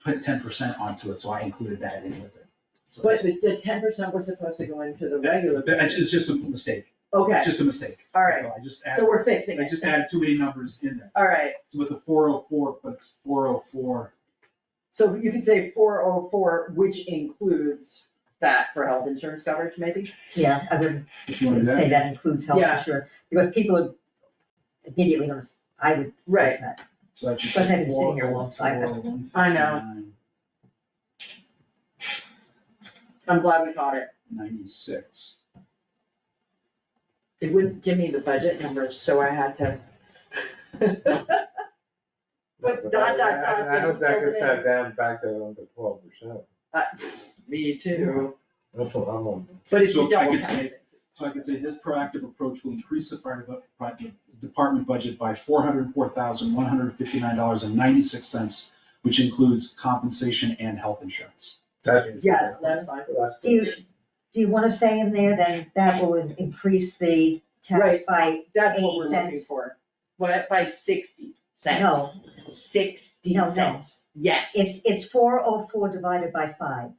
put 10% onto it, so I included that in with it. So But the 10% was supposed to go into the regular. it's just a mistake, Okay, it's just a mistake. all right, So I just so added, we're fixing I it. just added too many numbers in there. All right, So with the 404, but it's 404, so you could say 404, which includes that for health insurance coverage, maybe? Yeah, I would if you want to do say that. that includes health Yeah. insurance, because people are immediately gonna, I would say Right. that. So that should Plus, say I've been sitting here a long time. 404, I know. 159, I'm glad we caught it. 96. It wouldn't give me the budget numbers, so I had to. But dot, dot, dots I hope and that over gets there. that down back to under 12%. Me too. That's what I'm on. But if So you I double could count say- it. So I could say this proactive approach will increase the fire department budget by $404,159.96, which includes compensation and health insurance. Yes, that's fine. Do you wanna say in there then that will increase the tax by, That's what we're 80 looking cents. for. What, by 60 cents? no, 60 No, no. cents. Yes. it's 404 divided by 5,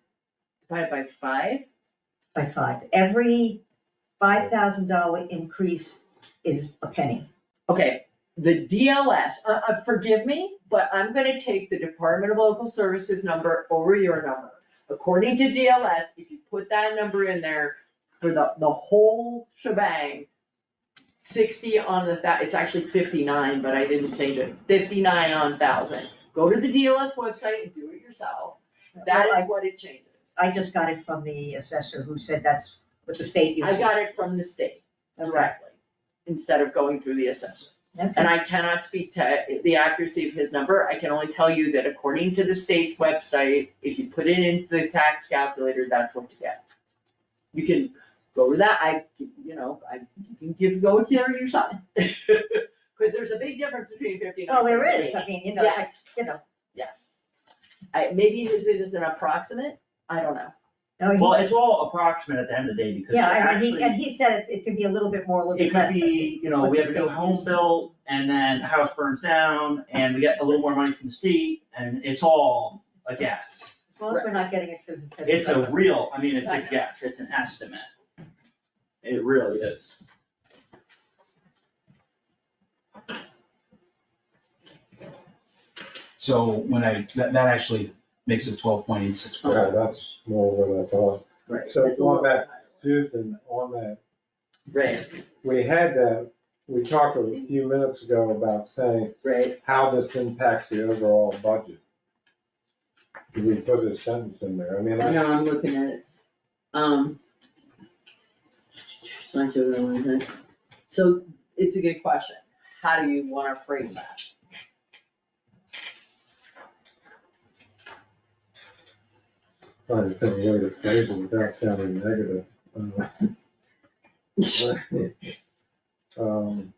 Divided by 5? by 5. Every $5,000 increase is a penny. Okay, the DLS, forgive me, but I'm gonna take the Department of Local Services number over your number. According to DLS, if you put that number in there for the whole shebang, 60 on it's actually 59, but I didn't change it, 59 on 1,000. Go to the DLS website and do it yourself. That Well, is what it changes. I just got it from the assessor who said that's what the state uses. I got it from the state directly, instead of going through the assessor. Okay. And I cannot speak to the accuracy of his number, I can only tell you that according to the state's website, if you put it into the tax calculator, that's what you get. You can go to that, you can go to your son. Cause there's a big difference between 59 Oh, there and is, 58. I mean, Yes. you know. Yes. Maybe his is an approximate, I don't know. No, he- Well, it's all approximate at the end of the day, because Yeah, I mean, actually, and he said it could be a little bit more, a little it bit less. could be, we have a new home built, and then the house burns down, and we get a little more money from the state, and it's all a guess. As long as we're not getting it through the. It's a real, it's a guess, it's an estimate. It really is. So when that actually makes it 12.86%. Yeah, that's more what I thought. Right. So It's a on little that, higher. Susan, on that, Right, we talked a few minutes ago about saying right. how this impacts the overall budget. Did we put a sentence in there? I mean, No, I'm looking at it. Not sure what I wanna say. So it's a good question. How do you wanna phrase that? trying to think of a way to phrase it without sounding negative. Um,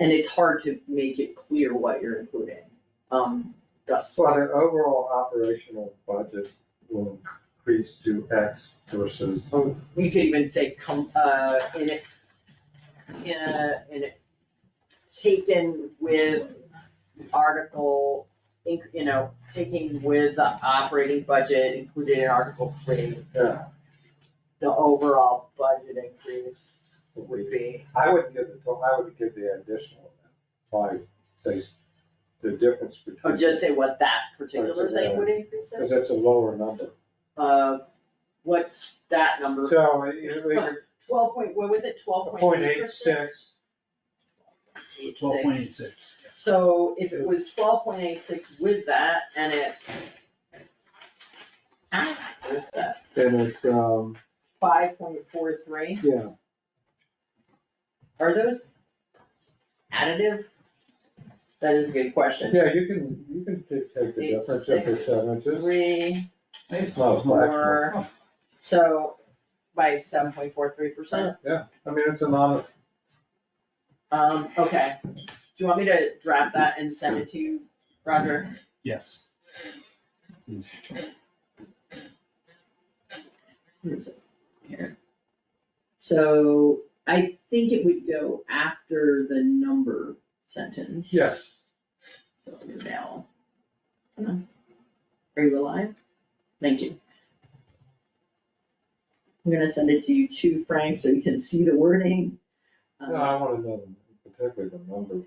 And it's hard to make it clear what you're including. Well, the overall operational budget will increase to X versus, You could even say taken with article, taking with the operating budget included in Article 3. yeah, The overall budget increase would be, I would give the additional, by, say, the difference between. or just say what that particular thing would increase Because it. it's a lower number. What's that number? So, 12 what was it, 12.8%? 0.86, 12.86. So if it was 12.86 with that, and it's, where's that, then it's, 5.43, yeah, are those additive? That is a good question. yeah, you can take the difference of percentages. 3, It's not a 4, so by 7.43%. Yeah, I mean, it's a non, Okay, do you want me to draft that and send it to you, Roger? Yes. Please. Where is it? Here. So I think it would go after the number sentence. yes. So now, are you alive? Thank you. I'm gonna send it to you too, Frank, so you can see the wording. No, I wanna know particularly the numbers.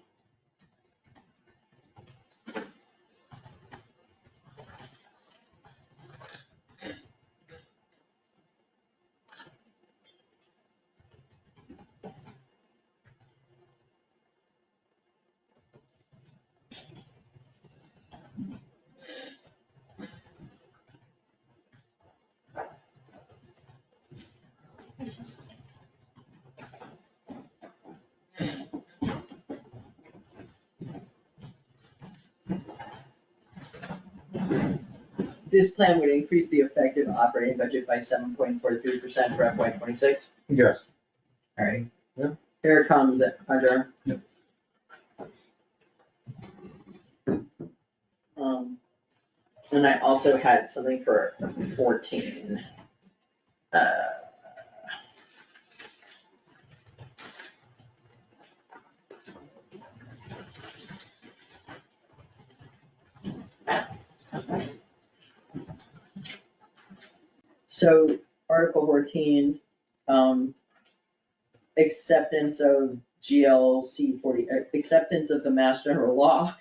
This plan would increase the effective operating budget by 7.43% for FY 26. Yes. Alright. Yep. Here it comes, Roger. Yep. And I also had something for 14. So Article 14, acceptance of GLC 40, acceptance of the Mass General Law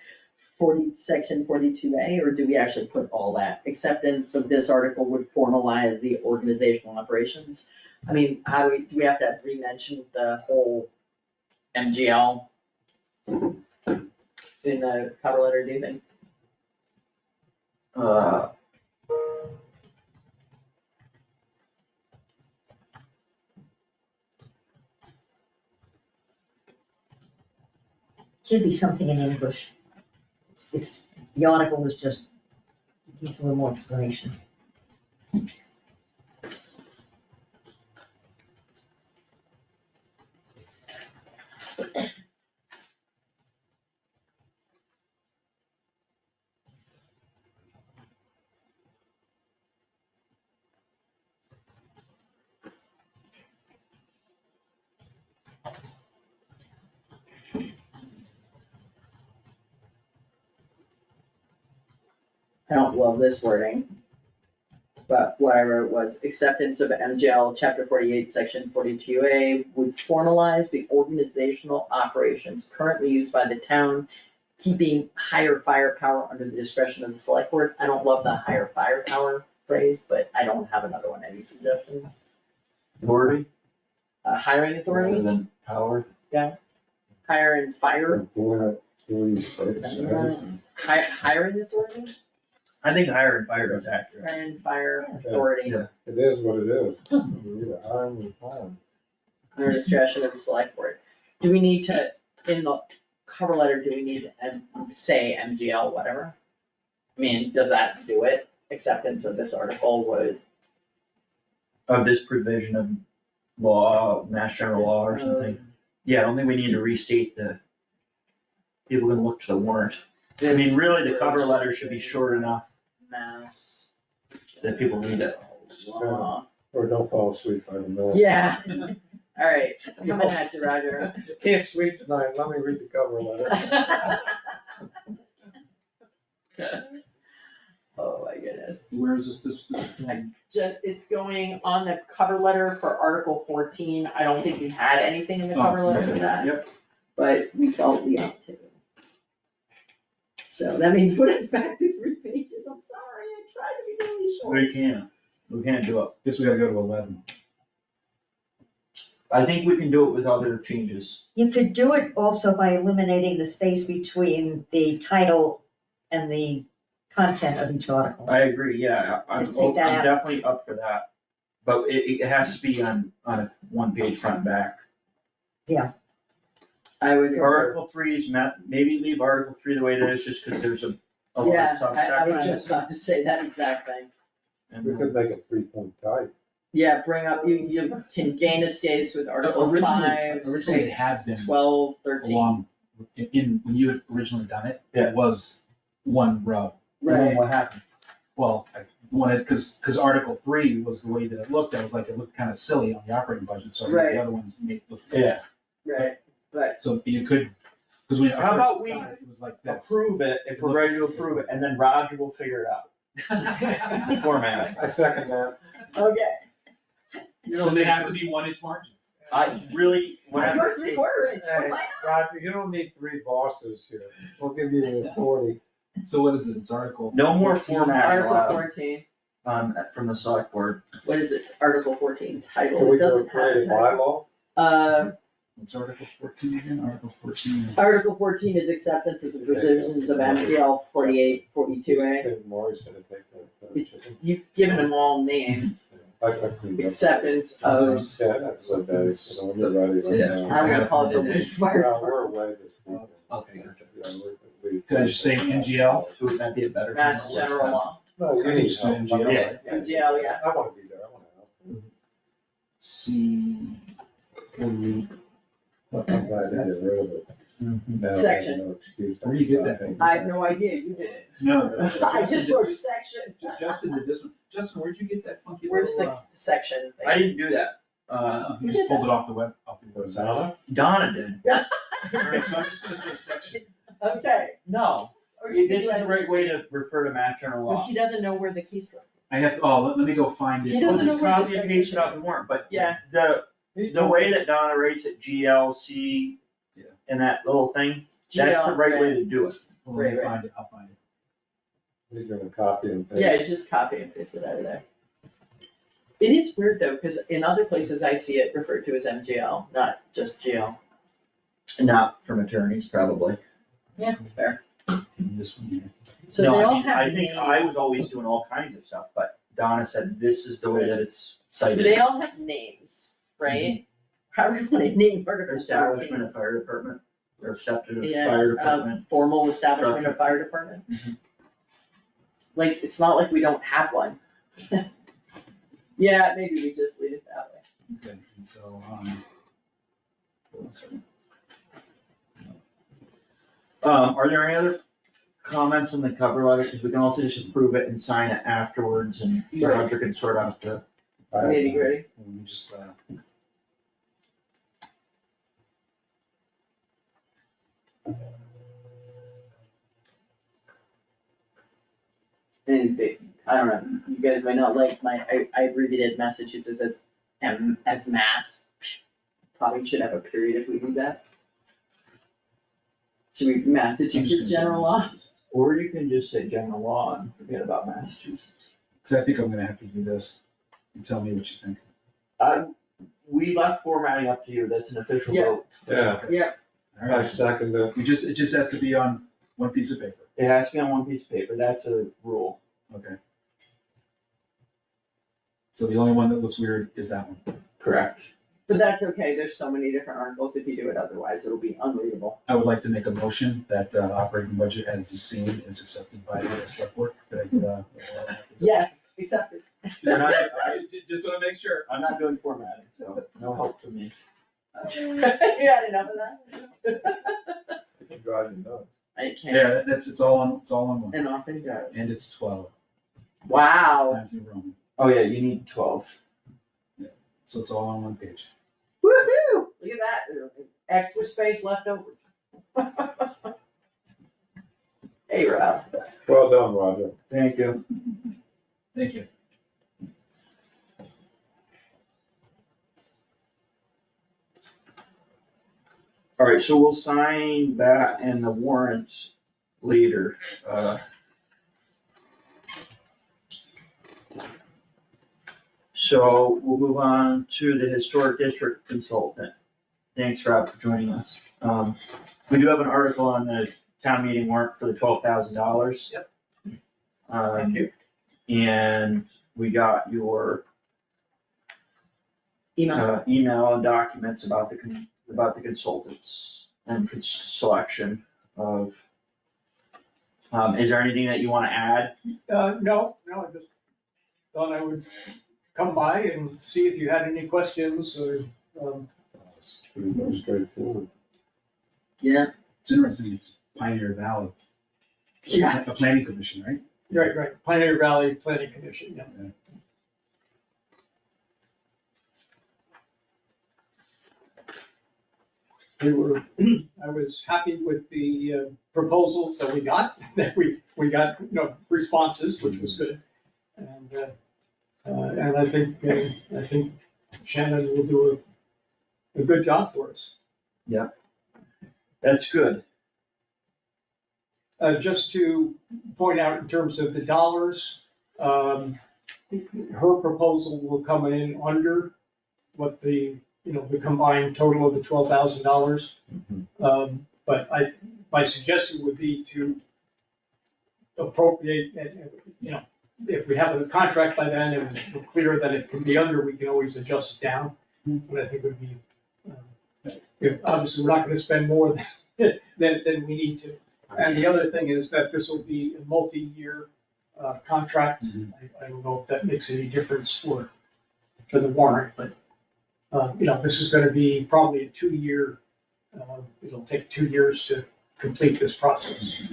section 42A, or do we actually put all that? Acceptance of this article would formalize the organizational operations. I mean, do we have to re-mention the whole MGL in the cover letter, do you think? Should be something in English. The article is just, needs a little more explanation. I don't love this wording. But what I wrote was acceptance of MGL chapter 48, section 42A would formalize the organizational operations currently used by the town, keeping higher firepower under the discretion of the select board. I don't love the higher firepower phrase, but I don't have another one. Any suggestions? Authority Hiring rather authority, than power. hire and fire, Warrant, 46, hiring authority, I think hire and fire is accurate. hire and fire authority. Yeah. It is what it is. You either hire them or fire them. Under discretion of the select board. Do we need to, in the cover letter, do we need to say MGL, whatever? I mean, does that do it? Acceptance of this article would, Of this provision of law, mass general law or something. Yeah, I don't think we need to restate people can look to the warrant. I mean, really, the cover letter should be short enough mass. that people read it. Law. Or don't fall asleep on the middle. Yeah, alright, it's coming at you, Roger. You can't sleep tonight, let me read the cover letter. Oh my goodness. Where is this? It's going on the cover letter for Article 14. I don't think we had anything in the cover letter for that. Yep. But we felt we ought to. So that may put us back to 3 pages. I'm sorry, I tried to be really short. We can't do it. Guess we gotta go to 11. I think we can do it with other changes. You could do it also by eliminating the space between the title and the content of each article. I agree, yeah, I'm Just take that out. definitely up for that. But it has to be on a 1 page front and back. I would. Article 3 is maybe leave Article 3 the way it is, just because there's a lot Yeah, of I was subsections. just about to say that exact thing. And We could make it 3-point type. Yeah, bring up, you can gain a space with Article 5, Originally it had 6, been 12, 13. along, when you had originally done it, Yeah. it was one row. then Right, what happened? Well, I wanted, cause Article 3 was the way that it looked, I was like, it looked kinda silly on the operating budget, so Right. the other ones made look. the same. Yeah, right, but, So you could, cause when I How about first we got it, it was like this. approve it, if we're ready to approve it, and then Roger will figure it out. Format. I second that. okay. So they have to be 1-inch margins. I really, whatever You're it takes. 3/4 inch, Hey, why Roger, you don't need 3 bosses here. We'll give you the authority. So what is it, it's Article? No more 14? formatting Article allowed 14, from the select board. what is it, Article 14, title, Can it we do a doesn't have a creative title. bylaw? What's Article 14 again? Article 14. Article 14 is acceptance of the provisions of MGL 48, 42A. Ken Morris gonna take that. You've given them all names, I cleaned up. acceptance of, Yeah, that's what that is, you know, when you're ready. Yeah. I'm gonna call it the fire Well, department. we're away this weekend. Okay, gotcha. Yeah, we- Could I just say MGL? So would that be a better? Mass general law, No, you I need just help. do MGL, Yeah. right? MGL, yeah. I wanna be there, I wanna help. C. 48. I'm glad they get rid of it. Mhm. Now, Section. no excuse. Where do you get that? I have no idea, you did it. No. I just wrote section. Justin did this one. Justin, where'd you get that funky Where's little, the section thing? I didn't do that. you just pulled it off the website. Donna? Donna did. Alright, so I'm just gonna say section. Okay. No, Or you this is can the right way to refer to mass general But law. he doesn't know where the keystroke. I have to, let me go find He it. doesn't Well, know just where the copy and section paste it is. out the warrant, but Yeah. the way that Donna writes it, GLC, Yeah. and that little thing, that's the right way to do it. Well, let me Right. find it, I'll find it. He's gonna copy and paste. Yeah, just copy and paste it out of there. It is weird though, because in other places I see it referred to as MGL, not just GL. Not from attorneys, probably. Yeah, fair. And this one here. So No, they I all mean, have I think I was names. always doing all kinds of stuff, but Donna said this is the way that it's cited. They all have names, right? How do you want to name Article Establishment 14? of fire department, or accepted of Yeah, fire department. Formal establishment of fire department. Like, it's not like we don't have one. Yeah, maybe we just leave it that way. Okay, and so, hold on a second. Are there any other comments on the cover letter? Because we can also just approve it and sign it afterwards and Roger can sort out the. Maybe ready. Let me just, And I don't know, you guys might not like I abbreviated Massachusetts as Mass. Probably should have a period if we do that. Should we I'm just Massachusetts gonna say general law? Massachusetts. Or you can just say general law and forget about Massachusetts. Cause I think I'm gonna have to do this. You tell me what you think. We left formatting up to you, that's an official Yeah. vote. Yeah, Yeah, All I right, second it. it just has to be on one piece of paper. It has to be on one piece of paper, that's a rule. Okay. So the only one that looks weird is that one. Correct. but that's okay, there's so many different articles, if you do it otherwise, it'll be unreadable. I would like to make a motion that the operating budget as seen is accepted by the select board. Could I do that? Yes, accepted. Just wanna make sure. I'm not doing formatting, so no help from me. You had enough of that? You can drive your nose. I can't, Yeah, it's all on one. and off it goes. And it's 12. Wow, Times New Roman. Oh yeah, you need 12. So it's all on one page. woohoo, look at that, extra space left over. Hey, Rob. Well done, Roger. Thank you. Thank you. Alright, so we'll sign that and the warrant later. So we'll move on to the historic district consultant. Thanks, Rob, for joining us. We do have an article on the town meeting warrant for the $12,000. Yep. Thank you. And we got your Email. email and documents about the consultants and selection of. Is there anything that you wanna add? No, I just thought I would come by and see if you had any questions or, It's pretty straightforward. Yeah. It's interesting, it's Pioneer Valley. Yeah. A planning commission, right? right, Pioneer Valley Planning Commission, yeah. I was happy with the proposals that we got, that we got, responses, which was good. And I think Shannon will do a good job for us. That's good. Just to point out in terms of the dollars, her proposal will come in under what the combined total of the $12,000. But my suggestion would be to appropriate, and, if we have a contract by then and we're clear that it can be under, we can always adjust it down. But I think it would be, obviously, we're not gonna spend more than we need to. And the other thing is that this will be a multi-year contract. I don't know if that makes any difference for the warrant, but, this is gonna be probably a 2-year, it'll take 2 years to complete this process.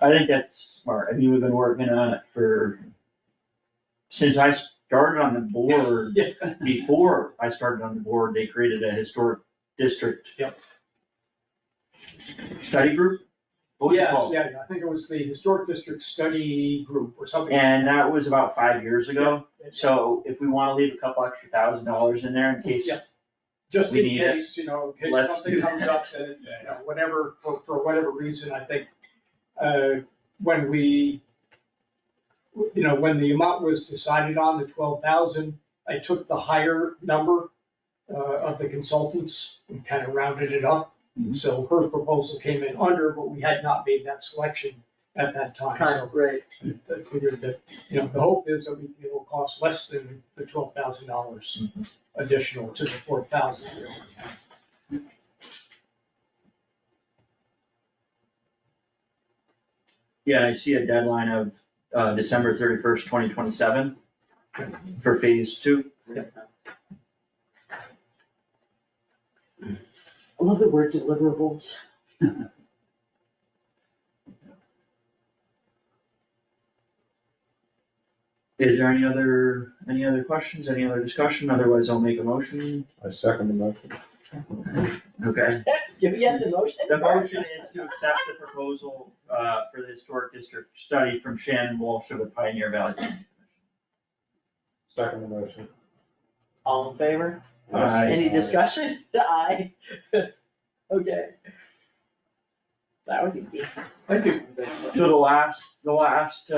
I think that's smart. I mean, we've been working on it since I started on the board. Yeah. Before I started on the board, they created a historic district. Yep. Study group? What was it Yes, called? yeah, I think it was the Historic District Study Group or something. And that was about 5 years ago. So if we wanna leave a couple extra $1,000 in there in case. Yeah. Just we in need it, case, in case let's something do comes up that, whatever, for whatever reason, I think when we, when the amount was decided on, the 12,000, I took the higher number of the consultants and kind of rounded it up. Mhm. So her proposal came in under, but we had not made that selection at that time. So Right. I figured that, the hope is that it will cost less than the $12,000 additional to the 4,000. Yeah, I see a deadline of December 31st, 2027 for phase two. I love the word deliverables. Is there any other questions, any other discussion? Otherwise, I'll make a motion. I second the motion. Okay. Give me the motion. The motion is to accept the proposal for the historic district study from Shannon Walsh of the Pioneer Valley Planning Commission. Second the motion. All in favor? Aye. Any discussion? Aye. Okay. That was easy. Thank you. So the last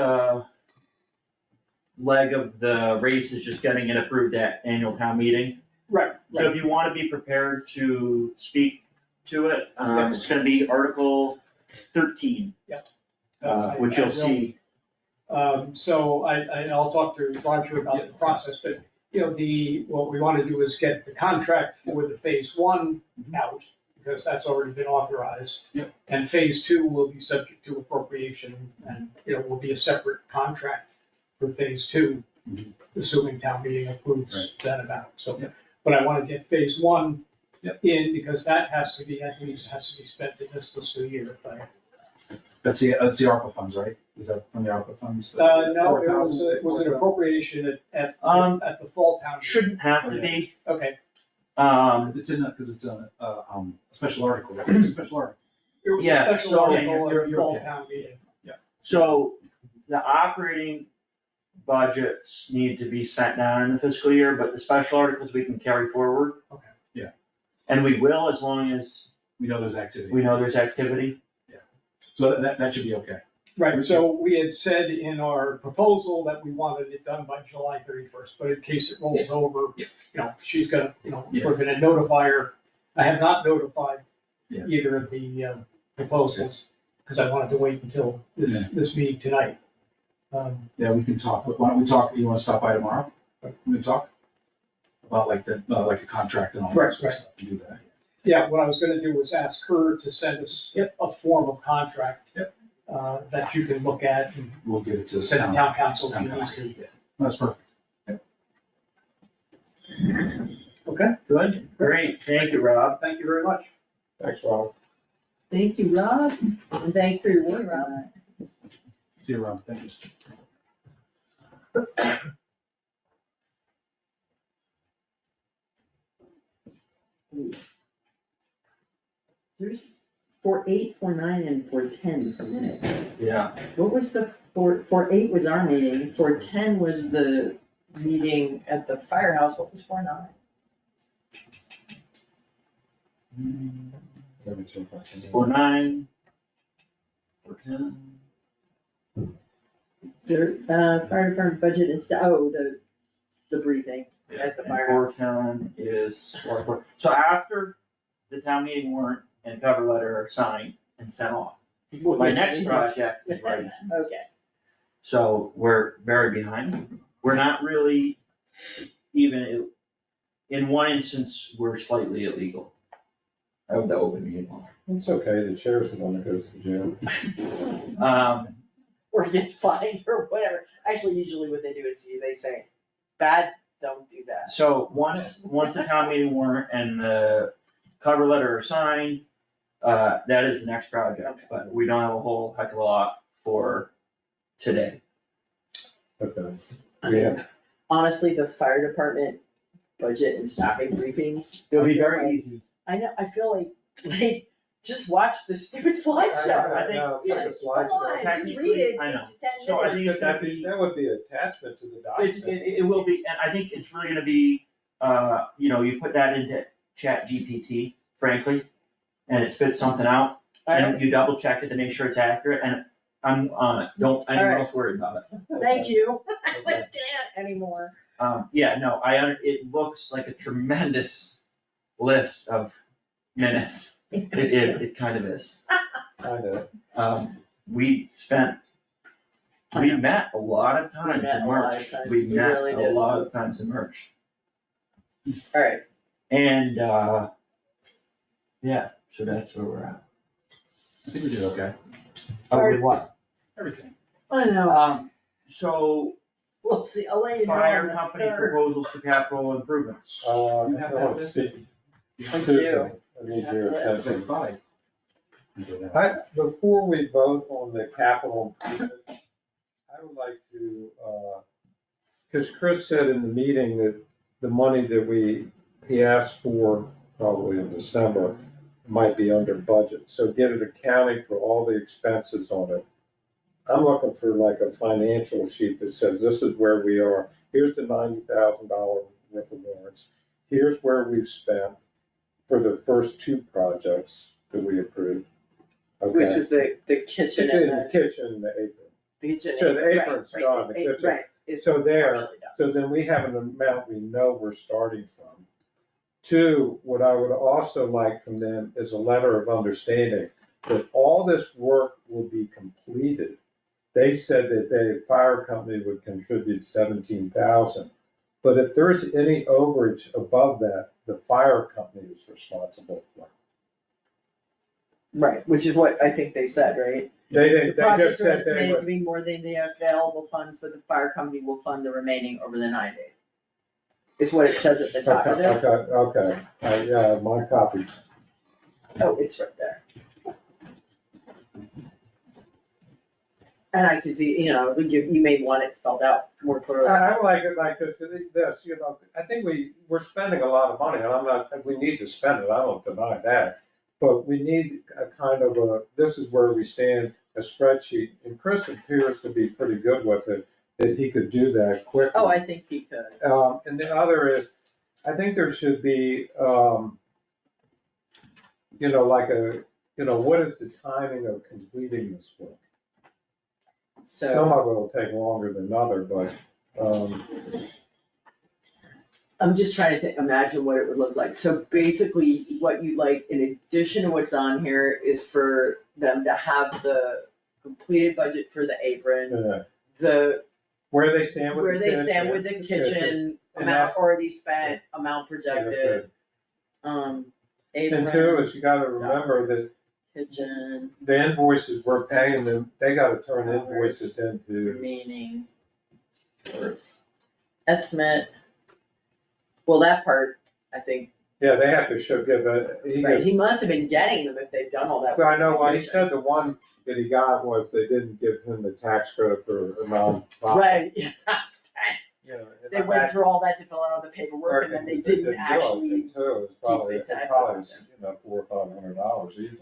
leg of the race is just getting it approved at annual town meeting. Right, So if you wanna be prepared to speak to it, it's gonna be Article 13. Which you'll see. So I'll talk to Roger about the process, but, what we wanna do is get the contract for the phase one out, because that's already been authorized. Yep. And phase two will be subject to appropriation, and, will be a separate contract for phase two, Mhm. assuming town meeting Right. approves that amount, so. Yep. But I wanna get phase one Yep. in, because that has to be spent in this fiscal year, if I. That's the ARPA funds, right? Is that from the ARPA funds? No, 4,000? it was an appropriation at Um, the fall town. meeting. Shouldn't have to be. Okay, It's in that, because it's a special article, right? It's a special article. it was a Yeah, special so- article You're- at the you're fall okay. town meeting. So the operating budgets need to be spent down in the fiscal year, but the special articles we can carry forward. Okay. Yeah. And we will, as long as We know there's activity. we know there's activity. So that should be okay. Right, so we had said in our proposal that we wanted it done by July 31st, but in case it rolls over, Yeah. she's gonna, Yeah. we're gonna notify her. I have not notified Yeah. either of the proposals, because I wanted to wait until Yeah. this meeting tonight. Yeah, we can talk, but why don't we talk, you wanna stop by tomorrow? We can talk about like the contract and all that Right, sort of stuff, and do that. Yeah, what I was gonna do was ask her to send us a form of contract. Yep. That you can look at and We'll give it to the send to town. town council if Town you need council. to. That's perfect. Okay, Good, great, thank you, Rob. thank you very much. Thanks, Rob. Thank you, Rob, and thanks for your work, Rob. See you around, thank you. There's 4.8, 4.9, and 4.10 for minutes. Yeah. What was the 4.8 was our meeting, 4.10 was the meeting at the firehouse, what was 4.9? Let me see if I can- 4-9. 4-10. Fire department budget and the briefing at the And firehouse. 4-10 is, so after the town meeting warrant and cover letter are signed and sent off, my next project is writing. Okay, So we're very behind. We're not really even, in one instance, we're slightly illegal of the open meeting law. It's okay, the chair's the one that goes to jail. or gets fined or whatever. Actually, usually what they do is they say, bad, don't do that. So once the town meeting warrant and the cover letter are signed, that is the next project, but we don't have a whole heck of a lot for today. Okay. I mean, honestly, the fire department budget and staffing briefings. It'll be very easy. I know, I feel like, just watch this stupid slideshow. I think- No, yeah, it's a Come on, slideshow. just read it, I know. it's 10 minutes. So I think it's gonna That be, would be attachment to the it, document. it will be, and I think it's really gonna be, you put that into Chat GPT, frankly, and it spits something out, and you double check it to make sure it's accurate, and I'm on it, don't anyone else worry about it. Thank you. I can't anymore. Yeah, no, it looks like a tremendous list of minutes. It kind of is. I know. We met a lot of times met in a lot of March. times. We We met really a did. lot of times in March. Alright, And, yeah, so that's where we're at. I think we did okay. With what? Everything. I know, So we'll see, I'll let you know on fire the company third. proposals for capital improvements. You have that list? I do. I need your That's attention. like 5. You did that. Before we vote on the capital improvements, I would like to, because Chris said in the meeting that the money that he asked for probably in December might be under budget, so get it accounting for all the expenses on it. I'm looking for like a financial sheet that says this is where we are, here's the $90,000 worth of warrants, here's where we've spent for the first 2 projects that we approved. Which Okay. is the kitchen and The kitchen and the apron. the kitchen. So the right, apron's right, done, the it- kitchen. Right. it's So there, partially done. so then we have an amount we know we're starting from. 2, what I would also like from them is a letter of understanding that all this work will be completed. They said that the fire company would contribute 17,000. But if there's any overage above that, the fire company is responsible for. Right, which is what I think they said, right? They The just projects are said they estimated to would. be more than the available funds, but the fire company will fund the remaining over the 9 days. Is what it says at the top of this. Okay, yeah, my copy. Oh, it's right there. And I can see, you may want it spelled out more clearly. I like it like this, I think we're spending a lot of money, and we need to spend it, I don't deny that. But we need a kind of this is where we stand, a spreadsheet, and Chris appears to be pretty good with it, that he could do that quickly. Oh, I think he could. And the other is, I think there should be, what is the timing of completing this work? Some So of it will take longer than other, but, I'm just trying to imagine what it would look like. So basically, what you'd like, in addition to what's on here, is for them to have the completed budget for the apron, the, where they stand with the where they kitchen. stand with the kitchen, And amount that's- already spent, amount projected, And apron, 2 is you gotta remember that kitchen, the invoices we're paying them, they gotta turn invoices into, remaining, estimate. Well, that part, I think, yeah, they have to give it, right, he must have been getting them if they've done all that. But I know, work. well, he said the one that he got was they didn't give him the tax credit for a non-profit. Right, yeah. You know, and They I went imagine- through all that to fill out all the paperwork and then they didn't do it, actually, and too, it's probably, keep the taxes probably, on them. $400 or $500 easily.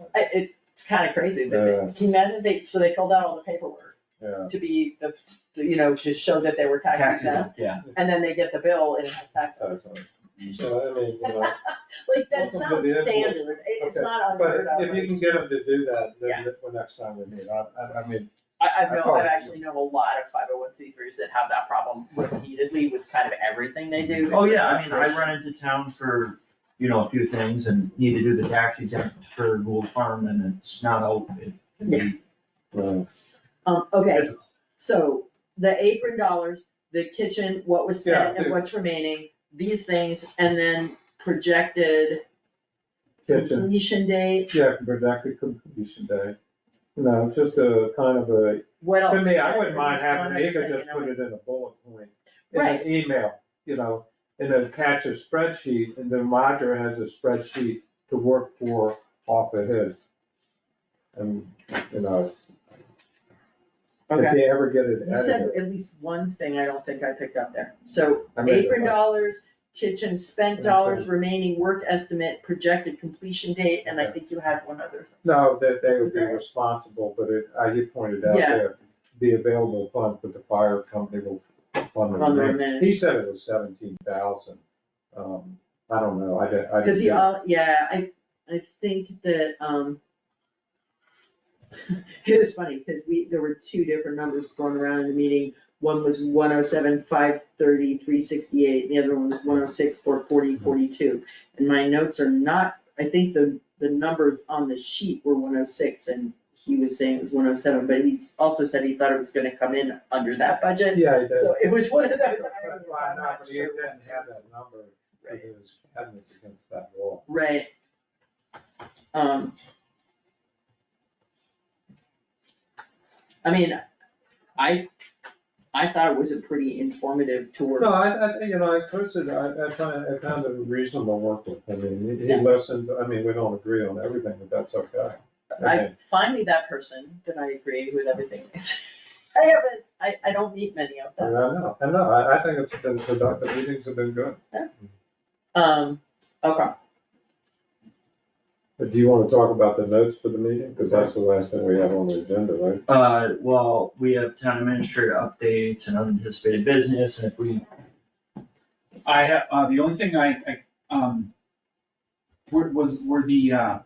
it's kinda crazy, Yeah. that can you imagine so they filled out all the paperwork Yeah, to be to show that they were tax Taxes, exempt, yeah. and then they get the bill and it has tax on it. so I mean, Like, that Welcome to sounds the invoice. standard, it's Okay, not but unheard of. if you can get them to do that, Yeah. then the next time we meet, I mean, I've actually known a lot of 501c3s that have that problem repeatedly with kind of everything they do. Oh, yeah, I mean, I run into town for, a few things and need to do the tax exempt for Gould Farm and it's not open. It can be Okay, difficult. so the apron dollars, the kitchen, what was spent Yeah, and what's remaining, these things, and then projected kitchen, completion date, yeah, projected completion day. It's just a kind of a, what else? to me, is I there? wouldn't mind Just having, one you other could thing, just put it in a bullet point, in Right. an email, and attach a spreadsheet, and then Roger has a spreadsheet to work for off of his. And, if Okay, you ever get it you said edited. at least one thing I don't think I picked up there. So I made it apron up. dollars, kitchen spent dollars, remaining work estimate, projected completion date, and I think you had one other. No, that they would be Okay. responsible, but you pointed out Yeah. that the available funds that the fire company will fund the On the remaining. remaining. He said it was 17,000. I don't know, I Cause didn't. I think that, It was funny, because there were two different numbers thrown around in the meeting. One was 107, 530, 368, and the other one was 106, 440, 42. And my notes are not, I think the numbers on the sheet were 106, and he was saying it was 107, but he also said he thought it was gonna come in under that budget. Yeah, he did. So it was one of those, Well, I'm no, not but he sure. didn't have that number, but it was cabinets against that wall. Right. I mean, I thought it was a pretty informative tour. No, I posted, I found it reasonable to work with. I mean, he Yeah. listened, I mean, we don't agree on everything, but that's okay. I finally that person that I agree with everything they say. I don't meet many of I them. know, I think it's been productive, meetings have been good. Okay, But do you wanna talk about the notes for the meeting? Cause that's the last thing we have on the agenda, right? Well, we have town administrator updates and unanticipated business, and if we, I have, the only thing were the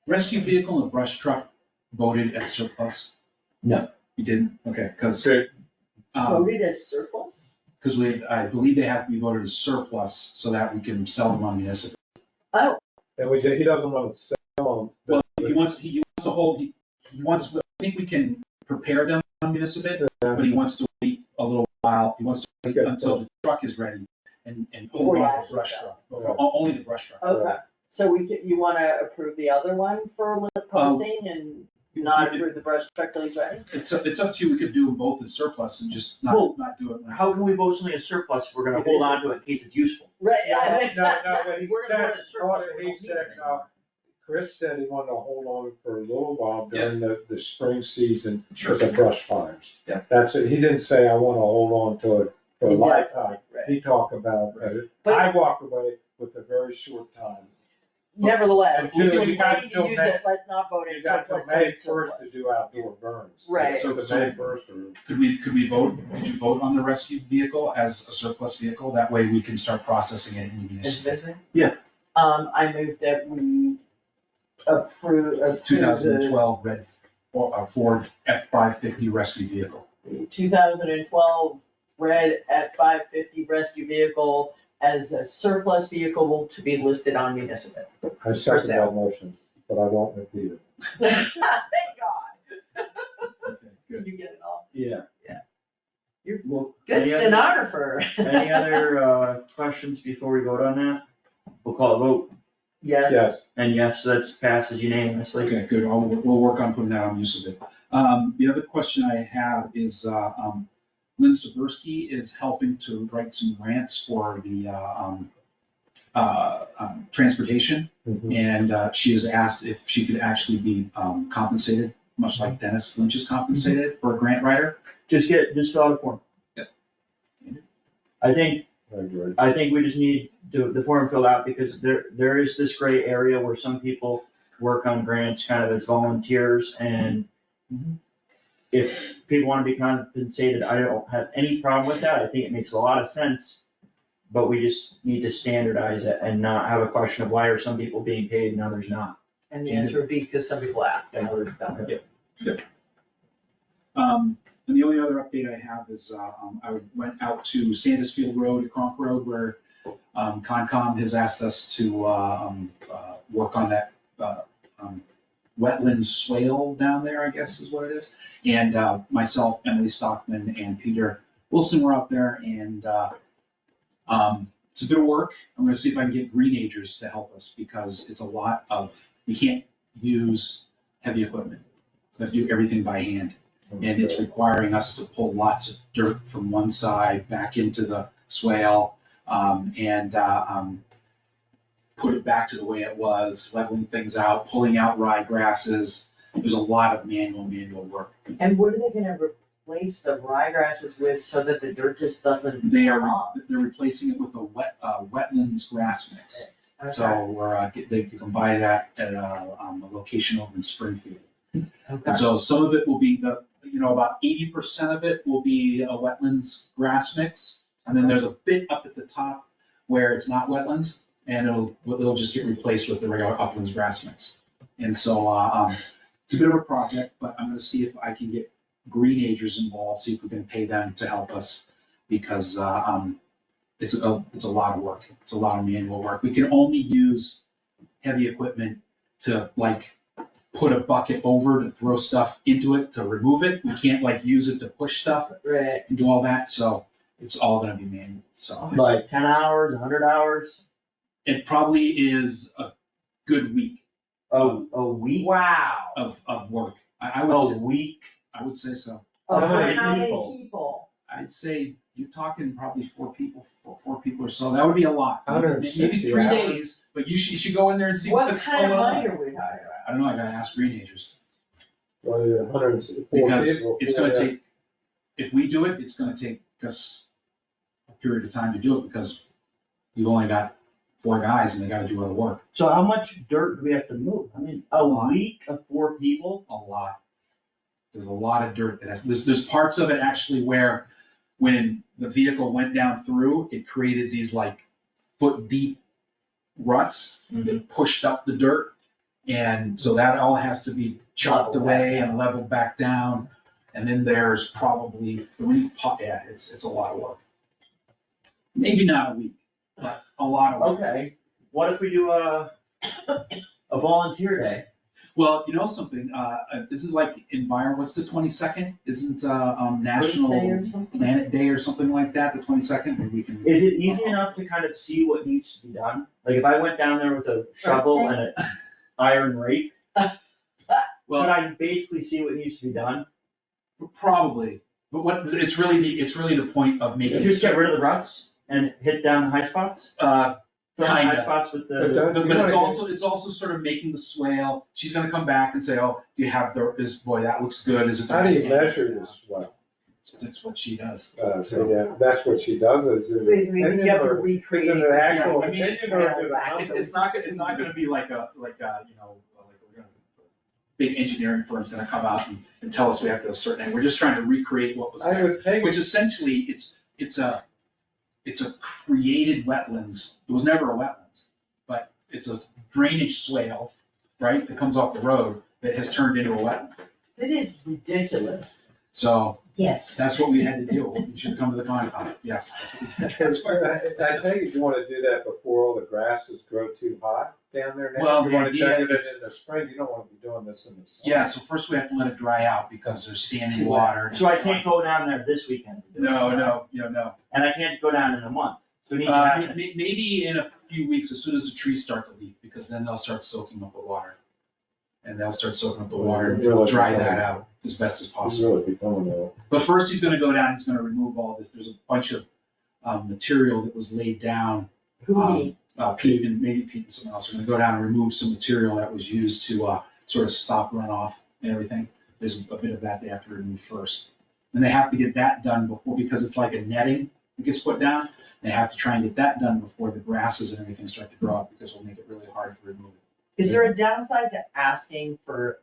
rescue vehicle and the brush truck voted as surplus? No. You didn't? Okay, cause, voted as surplus? cause I believe they have to be voted as surplus so that we can sell them on municipal. Oh, And he doesn't wanna sell them. Well, he wants to hold, he wants, I think we can prepare them on municipal, but he wants to wait a little while, he wants to wait Okay. until the truck is ready and Before hold you on to the actually brush sell. truck, only the brush truck. okay, so you wanna approve the other one for posting and not approve the brush truck till he's ready? It's up to you, we could do them both as surplus and just Well, not do it. how can we vote something as surplus if we're gonna hold on to it in case it's useful? Right, No, but he We're gonna vote as surplus. said, Chris said he wanted to hold on for a little while during the spring season Sure. with the brush fires. Yeah. That's it, he didn't say, I wanna hold on to it for a lifetime. Right. He talked about, But- I walked away with a very short time. Nevertheless, Until you're you got planning to till use May- it, let's not vote You it got till surplus, May till it's first surplus. to do outdoor burns. Right. So the May first or. Could we vote, could you vote on the rescue vehicle as a surplus vehicle? That way we can start processing it in municipal. Yeah. I move that we approve. 2012 red Ford F-550 rescue vehicle. 2012 red F-550 rescue vehicle as a surplus vehicle to be listed on municipal. I second sale. that motion, but I won't repeat it. Thank God. Okay, good. You get it all. Yeah. You're Well, good any other- stenographer. Any other, questions before we vote on that? We'll call a vote, Yes. Yes, and yes, that's passes unanimously. Okay, good, we'll work on putting that on municipal. The other question I have is, Lynn Seversky is helping to write some grants for the, transportation. Mhm. And she has asked if she could actually be compensated, much like Dennis Lynch is compensated for a grant writer. Just fill out a form. Yep. I think I agree. we just need the form filled out because there is this gray area where some people work on grants kind of as volunteers and if people wanna be compensated, I don't have any problem with that. I think it makes a lot of sense. But we just need to standardize it and not have a question of why are some people being paid and others not. And the answer would be because some people ask and others don't. And the only other update I have is, I went out to Sandusfield Road, Cronk Road, where, Concom has asked us to, work on that, wetland swale down there, I guess is what it is. And, myself, Emily Stockman, and Peter Wilson were out there, and, it's a bit of work. I'm gonna see if I can get greenagers to help us, because it's a lot of, we can't use heavy equipment. We have to do everything by hand. And it's requiring us to pull lots of dirt from one side back into the swale, and put it back to the way it was, leveling things out, pulling out ryegrasses. There's a lot of manual work. And what are they gonna replace the ryegrasses with so that the dirt just doesn't They're come off? replacing it with a wetlands grass mix. Okay. So we're, they can buy that at a location over in Springfield. Okay. And so some of it will be about 80% of it will be a wetlands grass mix. And then there's a bit up at the top where it's not wetlands, and it'll just get replaced with the regular uplands grass mix. And so, It's a bit of a project, but I'm gonna see if I can get Green Acres involved, see if we can pay them to help us, because, it's a lot of work, it's a lot of manual work. We can only use heavy equipment to like put a bucket over to throw stuff into it to remove it. We can't like use it to push stuff Right. and do all that, so it's all gonna be manual, so. Like 10 hours, 100 hours, It probably is a good week a week? Wow. of work. I A would say, week? I would say so. Oh, How for many how many people? people? I'd say you're talking probably four people or so. That would be a lot. Maybe 160 3 hours. days, but you should go in there and see What what's kind going of on. money are we talking about? I don't know, I gotta ask Green Acres. Well, 104 Because people. it's gonna yeah. take, if we do it, it's gonna take us a period of time to do it, because you've only got 4 guys and they gotta do other work. So how much dirt do we have to move? I mean, a lot. week of 4 people? A lot. There's a lot of dirt that there's parts of it actually where when the vehicle went down through, it created these like foot deep ruts that pushed up the dirt. And so that all has to be chopped Leveled back away and down. leveled back down. And then there's probably 3 yeah, it's a lot of work. Maybe not a week, but a lot of work. Okay, what if we do a volunteer day? Well, you know something, this is like what's the 22nd? Isn't, National Birthday or something? Planet Day or something like that, the 22nd? Maybe we can. Is it easy enough to kind of see what needs to be done? Like if I went down there with a shovel and an iron rake, could Well, I basically see what needs to be done? probably, but it's really the point of making. Just get rid of the ruts and hit down the high spots? Fill in the high Kinda. spots with But the, don't- But you it's wanna also sort of making the swale. She's gonna come back and say, oh, do you have boy, that looks good, is it? How do you measure this well? That's what she does. So yeah, that's what she does, is it Please, maybe you have to opinion or- recreate. is it an actual Yeah, I mean, opinion or is it a number? It's not gonna be like we're gonna, big engineering firm's gonna come out and tell us we have to a certain, and we're just trying to recreate what was I there. would think, Which essentially, it's a created wetlands, it was never a wetlands, but it's a drainage swale, right, that comes off the road that has turned into a wetland. It is ridiculous. So, Yes. that's what we had to deal with, you should come to the Concom, yes. That's what I think you wanna do that before all the grasses grow too hot down there now. Well, You the wanna idea do it is- in the spring, you don't wanna be doing this in the summer. Yeah, so first we have to let it dry out because there's standing water. so I can't go down there this weekend to do it. No. And I can't go down in a month, so it needs to happen. Maybe in a few weeks, as soon as the trees start to leaf, because then they'll start soaking up the water. And they'll start soaking up the water, and we'll dry that out as best as It's possible. really becoming a. But first, he's gonna go down, he's gonna remove all this, there's a bunch of, material that was laid down. Who Pete and someone else are gonna go down and remove some material that was used to, sort of stop runoff and everything. There's a bit of that they have to remove first. And they have to get that done before, because it's like a netting that gets put down. They have to try and get that done before the grasses and everything start to grow up, because it'll make it really hard to remove it. Is there a downside to asking for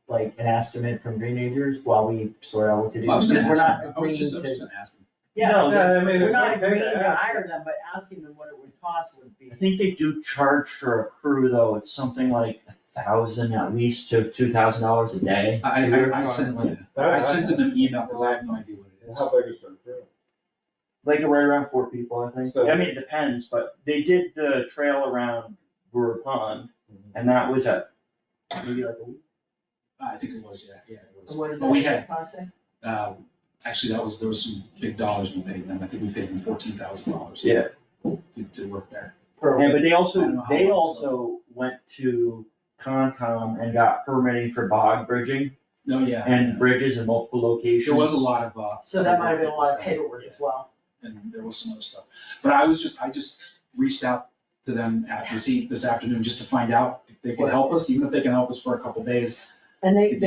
like an estimate from Green Acres while we sort out what to do? I was gonna We're ask not them. I was agreeing just to, gonna ask them. yeah, No, I mean, we're if not they agreeing to ask- hire them, but asking them what it would cost would be. I think they do charge for a crew though, it's something like 1,000 at least to $2,000 a day. I sent them an email, because I have no idea what it is. How big is their crew? Like right around 4 people, I think. So- I mean, it depends, but they did the trail around Brewer Pond, and that was at maybe like a week. I think it was, yeah, it was. What did But we that had, cost say? actually, there was some big dollars we paid them. I think we paid them $14,000. Yeah. To work there. Per And week? but they I don't know also, how long, went to Concom and got permitting for bog bridging No, yeah. and bridges in multiple locations. There was a lot of, So that might have been a lot of paperwork as well. And there was some other stuff. But I just reached out to them this afternoon, just to find out if they could help us, even if they can help us for a couple days. And that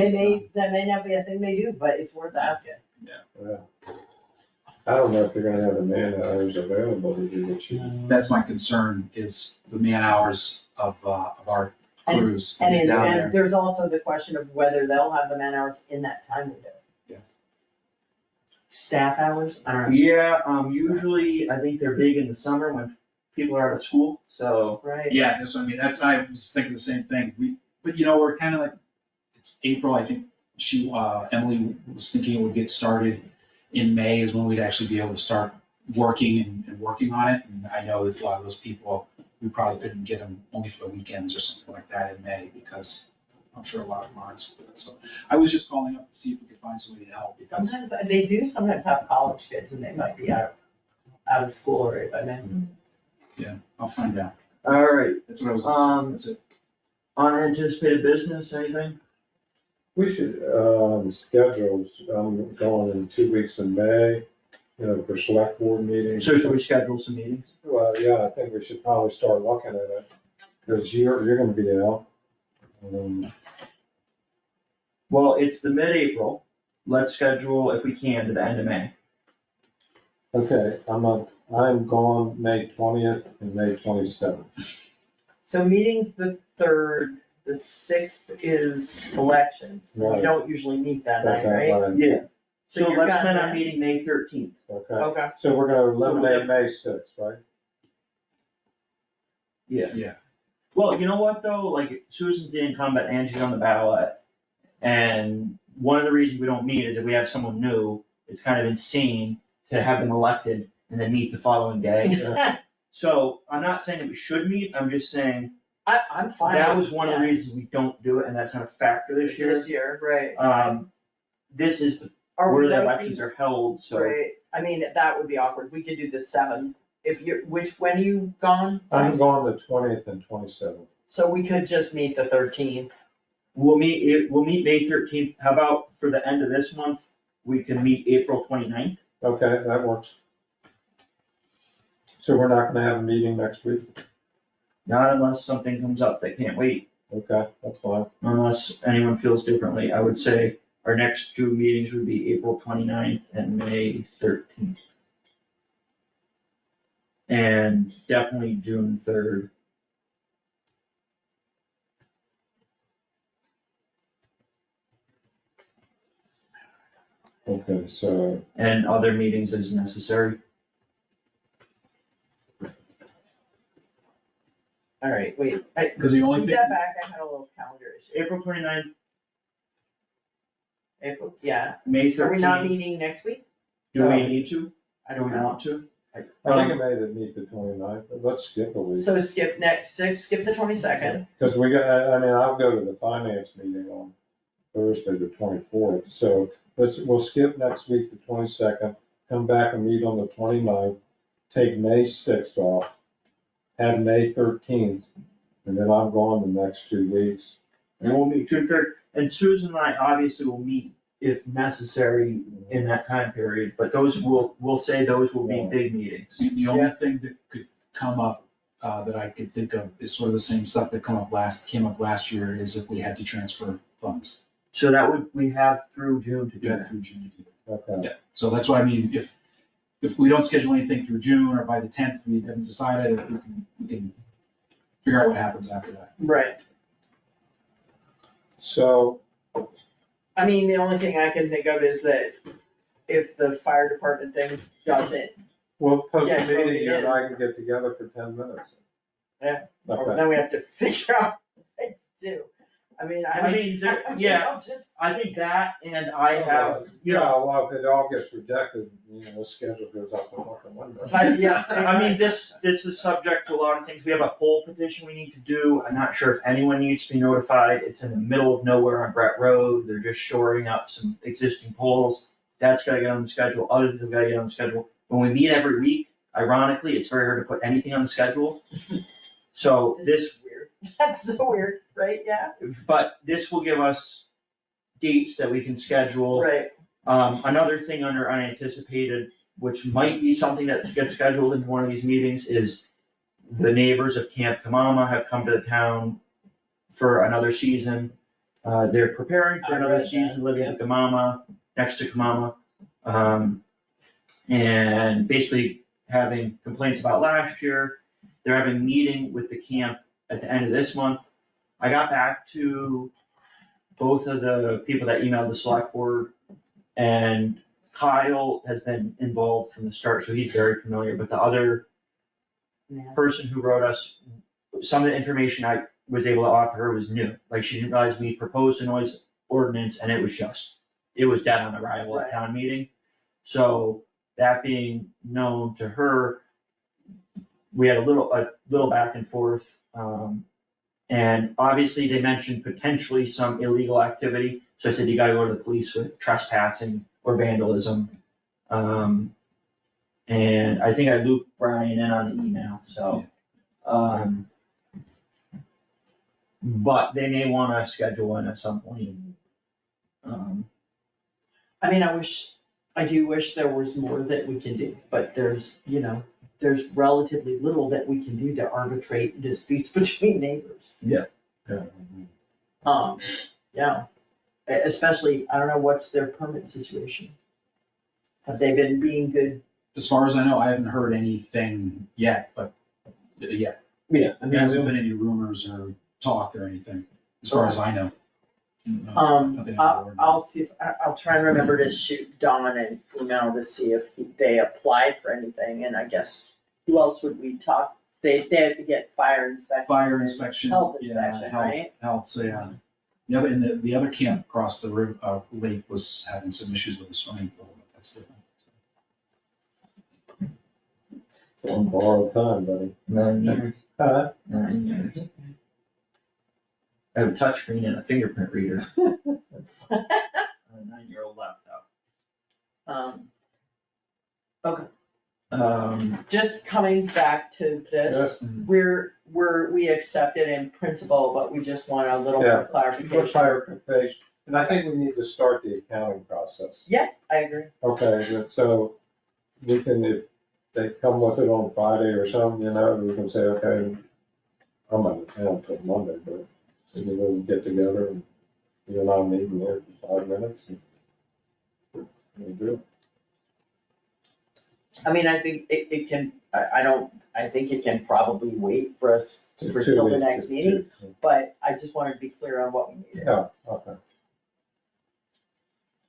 may not be a thing they do, but it's worth asking. Yeah. I don't know if they're gonna have the man hours available to do what you. That's my concern, is the man hours of our crews to get down there. And there's also the question of whether they'll have the man hours in that time window. Yeah. Staff hours, I don't know, Yeah, usually, I think they're big in the summer when people are out of school, so. right? Yeah, that's what I mean, I was thinking the same thing. But you know, we're kind of like, it's April, I think Emily was thinking it would get started in May is when we'd actually be able to start working and working on it. And I know that a lot of those people, we probably couldn't get them only for the weekends or something like that in May because I'm sure a lot of them aren't. So I was just calling up to see if we could find somebody to help because. Sometimes they do sometimes have college kids and they might be out of school right by then. Yeah, I'll find out. Alright, That's what I was. That's it. unanticipated business, anything? We should, the schedules, I'm going in 2 weeks in May, for select board meetings. So should we schedule some meetings? Well, yeah, I think we should probably start looking at it, because you're gonna be out. Well, it's the mid-April, let's schedule, if we can, to the end of May. Okay, I'm gone May 20th and May 27th. So meeting's the 3rd, the 6th is elections. We Right. don't usually meet that night, Okay, right? right. Yeah. So So you're let's gone plan on then? meeting May 13th. Okay, Okay, so we're gonna eliminate May 6th, right? Yeah. Well, you know what though, like Susan's the incumbent and she's on the ballot. And one of the reasons we don't meet is if we have someone new, it's kind of insane to have them elected and then meet the following day. So I'm not saying that we should meet, I'm just saying I'm fine. that with was one of the that. reasons we don't do it and that's not a factor this year. This year, right. This is Are where we the likely- elections are held, so. Right, I mean, that would be awkward. We could do the 7th. If you're, when are you gone? I'm gone the 20th and 27th. So we could just meet the 13th. We'll meet May 13th, how about for the end of this month, we can meet April 29th? Okay, that works. So we're not gonna have a meeting next week? Not unless something comes up that can't wait, Okay, that's fine. unless anyone feels differently. I would say our next two meetings would be April 29th and May 13th. And definitely June 3rd. Okay, so, And other meetings as necessary. All right, wait, Because the only read thing, that back, I had a little calendar issue. April 29th, April, yeah, May are we not 13th. meeting next week? Do we need to? I Do we don't know. want to? I think I made it meet the 29th, but let's skip a week. So skip skip the 22nd. Because I'll go to the finance meeting on Thursday, the 24th, so we'll skip next week, the 22nd, come back and meet on the 29th, take May 6th off, have May 13th, and then I'm gone the next 2 weeks. And we'll meet June 3rd. And Susan and I obviously will meet if necessary in that time period, but we'll say those will be big meetings. the only thing that could come up, that I could think of is sort of the same stuff that came up last year is if we had to transfer funds. So we have through June to do Yeah, that. through June. Okay, Yeah, so that's what I mean, if we don't schedule anything through June or by the 10th, we haven't decided, we can figure out what happens after that. Right. so, I mean, the only thing I can think of is that if the fire department thing doesn't, we'll post Yeah, a meeting, voted you and in. I can get together for 10 minutes. Yeah. Okay. then we have to figure out what to do. I mean, Yeah, I'll just, I think that, and I have, you know, Yeah, well, if it all gets rejected, the schedule goes out the fucking window. but yeah. I mean, this is subject to a lot of things. We have a poll petition we need to do. I'm not sure if anyone needs to be notified. It's in the middle of nowhere on Brett Road. They're just shoring up some existing poles. That's gotta get on the schedule. Other things have gotta get on the schedule. When we meet every week, ironically, it's very hard to put anything on the schedule. So This is weird. That's so weird, right? Yeah, but this will give us dates that we can schedule. right. Another thing under unanticipated, which might be something that gets scheduled in one of these meetings, is the neighbors of Camp Kamama have come to the town for another season. They're preparing for I another read that, season living in Kamama, next to Kamama. And basically having complaints about last year. They're having a meeting with the camp at the end of this month. I got back to both of the people that emailed the select board, and Kyle has been involved from the start, so he's very familiar, but the other Yeah. person who wrote us, some of the information was able to offer her was new, like she didn't realize we proposed a noise ordinance and it was dead on arrival at town meeting. So that being known to her, we had a little back and forth, and obviously they mentioned potentially some illegal activity, so I said, you gotta go to the police with trespassing or vandalism. And I think I looped Brian in on the email, so, but they may wanna schedule one at some point. I mean, I do wish there was more that we can do, but there's relatively little that we can do to arbitrate disputes between neighbors. Yeah. Especially, I don't know, what's their permit situation? Have they been being good? As far as I know, I haven't heard anything yet, but, yeah. Yeah. There hasn't been any rumors or talk or anything, as far as I know. Nothing I'll see if, I'll try and remember to shoot Don an email to see if they applied for anything, and I guess, who else would we talk? They have to get fire inspection. Fire inspection, Health yeah, inspection, right? health, so yeah. Yeah, but in the other camp across the lake was having some issues with the swimming pool, but that's different. It's on borrowed time, buddy. 9 years. Huh? 9 years. I have a touchscreen and a fingerprint reader. On a 9-year-old laptop. Just coming back to this, we accept it in principle, but we just want a little more Yeah. For clarification. clarification, and I think we need to start the accounting process. Yeah, I agree. Okay, so we can, if they come with it on Friday or something, we can say, okay, I'm out of town till Monday, but maybe we'll get together and you and I meet in there for 5 minutes and we'll do it. I mean, I think it can, I think it can probably wait for us for till the next meeting, but I just wanted to be clear on what we needed. Yeah, okay.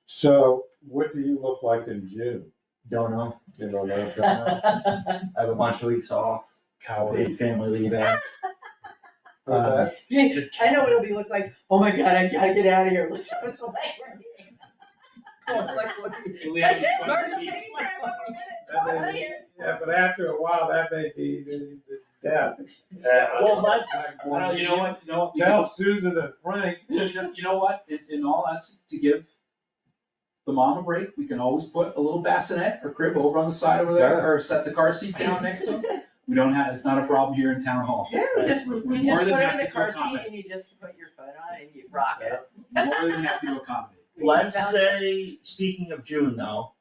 So what do you look like in June? Don't know. You know, Don't know. I have a bunch of weeks off, paid family leave out. what's that? I know what it'll be look like, oh my god, I gotta get out of here, let's have a select board meeting. Yeah, but after a while, that may be yeah. Well, let's, You know what, Tell Susan and Frank. you know what, in all that's to give the mom a break, we can always put a little bassinet or crib over on the side over there, or set the car seat down next to him. We don't have, it's not a problem here in town hall. yeah, we just put More it than in happy the to car seat accommodate. and you just put your foot on it and you rock it. More than happy to accommodate. Let's say, speaking of June though,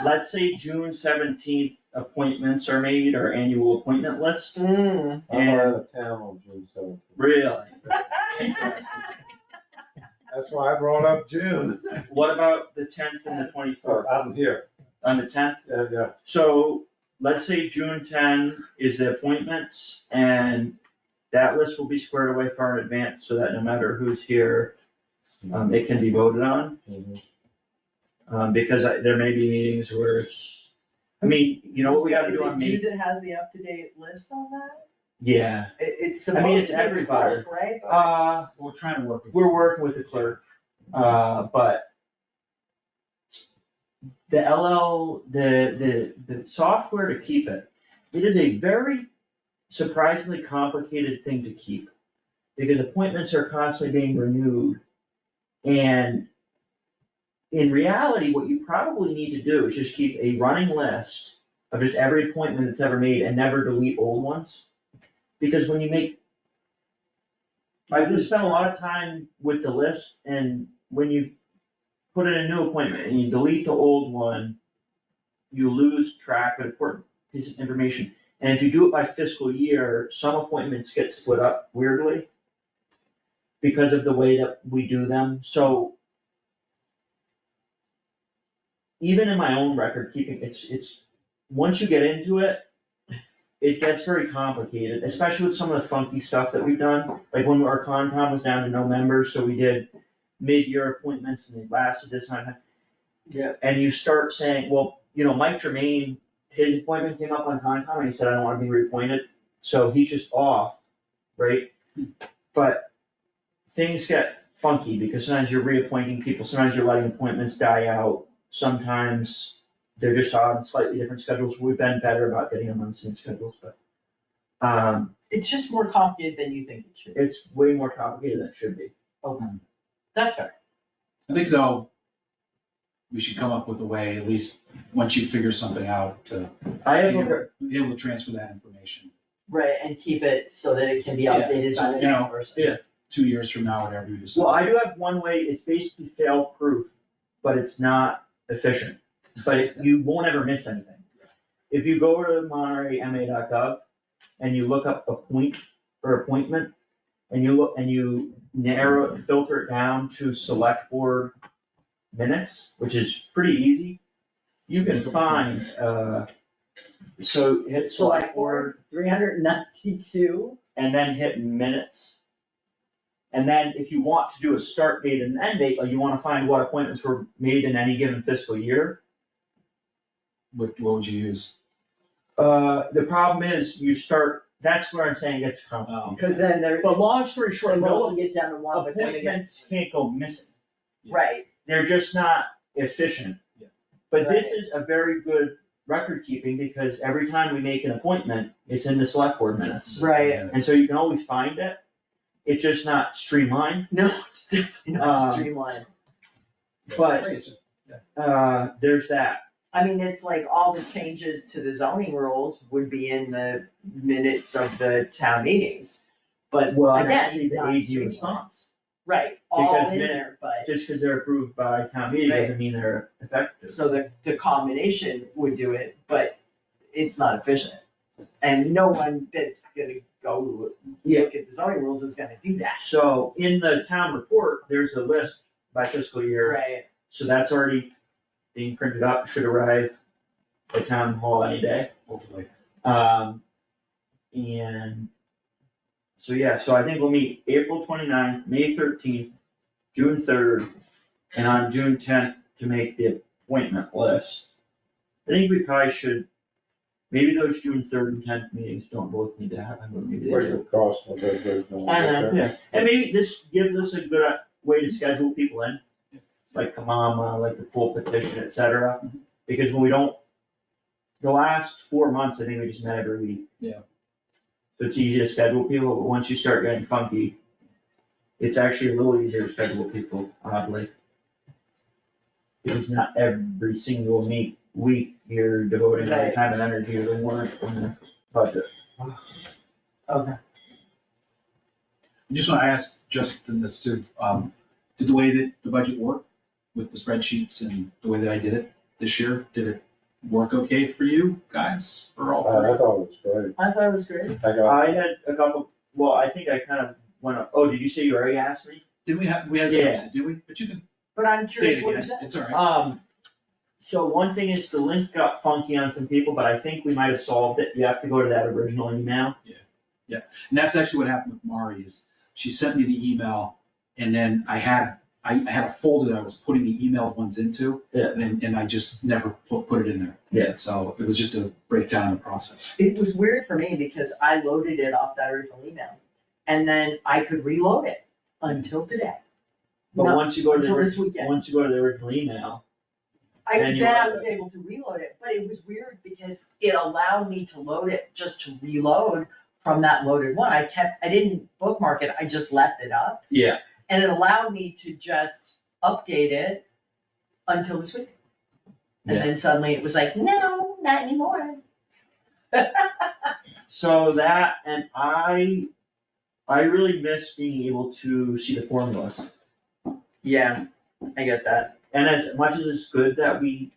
let's say June 17th appointments are made, or annual appointment list. Mm. I'm out of town on June 17th. Really? That's why I brought up June. What about the 10th and the 24th? I'm here. On the 10th? Yeah. So let's say June 10 is the appointments, and that list will be squared away far in advance so that no matter who's here, it can be voted on. Because there may be meetings where it's, I mean, you know what we gotta do on Is it you me? that has the up-to-date list on that? Yeah, It's I mean, supposed it's to be the everybody. clerk, right? We're trying to work with. we're working with the clerk, but the the software to keep it is a very surprisingly complicated thing to keep. Because appointments are constantly being renewed. And in reality, what you probably need to do is just keep a running list of just every appointment that's ever made and never delete old ones. Because when you I've just spent a lot of time with the list, and when you put in a new appointment and you delete the old one, you lose track of important piece of information. And if you do it by fiscal year, some appointments get split up weirdly because of the way that we do them. So even in my own record keeping, it's, once you get into it, it gets very complicated, especially with some of the funky stuff that we've done. Like when our Concom was down to no members, so we did mid-year appointments and they lasted this time. Yeah. And you start saying, well, Mike Jermaine, his appointment came up on Concom and he said, I don't wanna be reappointed, so he's just off, right? But things get funky because sometimes you're reappointing people, sometimes you're letting appointments die out, sometimes they're just on slightly different schedules. We've been better about getting them on the same schedules, but It's just more complicated than you think it should. it's way more complicated than it should be. Okay, that's fair. I think though, we should come up with a way, at least, once you figure something out, to I have, be able to transfer that information. Right, and keep it so that it can be Yeah, updated so, by the you know, next person. yeah. 2 years from now, whatever you decide. well, I do have one way, it's basically fail-proof, but it's not efficient. But you won't ever miss anything. If you go to montereyma.gov and you look up appointment, and you filter it down to select board minutes, which is pretty easy, you can find, so hit select board 392. and then hit minutes. And then if you want to do a start date and end date, like you wanna find what appointments were made in any given fiscal year, What would you use? the problem is that's where I'm saying it's complicated. Cause then they're, But long story short, most no will get down to one, but then they get, appointments can't go missing. right, They're just not efficient. Yeah. But this is a very good record keeping because every time we make an appointment, it's in the select board minutes. right. And so you can always find it. It's just not streamlined, No, it's definitely not Um, streamlined. but, Right, there's that. I mean, it's like all the changes to the zoning rules would be in the minutes of the town meetings. But Well, and again, actually the not AG streamlined. response, Right, all Because in then- there, but, just because they're approved by town meeting doesn't mean they're effective. so the combination would do it, but it's not efficient. And no one that's gonna go look at the zoning rules is gonna do that. So in the town report, there's a list by fiscal year, Right, so that's already being printed up, should arrive at town hall any day. hopefully. And so, yeah, so I think we'll meet April 29th, May 13th, June 3rd, and on June 10th to make the appointment list. I think we probably should, maybe those June 3rd and 10th meetings don't both need to happen, but maybe they What's do. the cost of it? There's no- I know. Yeah, and maybe this gives us a good way to schedule people in, like Kamama, like the full petition, et cetera. Because when we don't, the last 4 months, I think we just met every week. Yeah. So it's easy to schedule people, but once you start getting funky, it's actually a little easier to schedule people, oddly. Because not every single week you're devoting all the Right. time and energy to the warrant and the budget. okay. I just want to ask Justin this too, did the way that the budget work with the spreadsheets and the way that I did it this year, did it work okay for you guys, or all I three? thought it was great. I thought it was great. I had a couple, well, I think I kind of went up, oh, did you say you already asked me? Did we had Yeah. some, did we? But you can But I'm say curious it what again, is that? it's all right. So one thing is the link got funky on some people, but I think we might have solved it. You have to go to that original email. And that's actually what happened with Mari, is she sent me the email, and then I had a folder that I was putting the emailed ones into, Yeah. and I just never put it in there. Yeah. So it was just a breakdown of the process. It was weird for me because I loaded it off that original email. And then I could reload it until today. But No, once you go to until this the, weekend. once you go to the original email, Then you Then I load was able to reload it, but it was weird because it allowed me to load it just to reload from that loaded one. I didn't bookmark it, I just left it up. yeah, And it allowed me to just update it until this week. And Yeah. then suddenly it was like, no, not anymore. so that, and I really miss being able to see the formulas. Yeah, I get that. And as much as it's good that we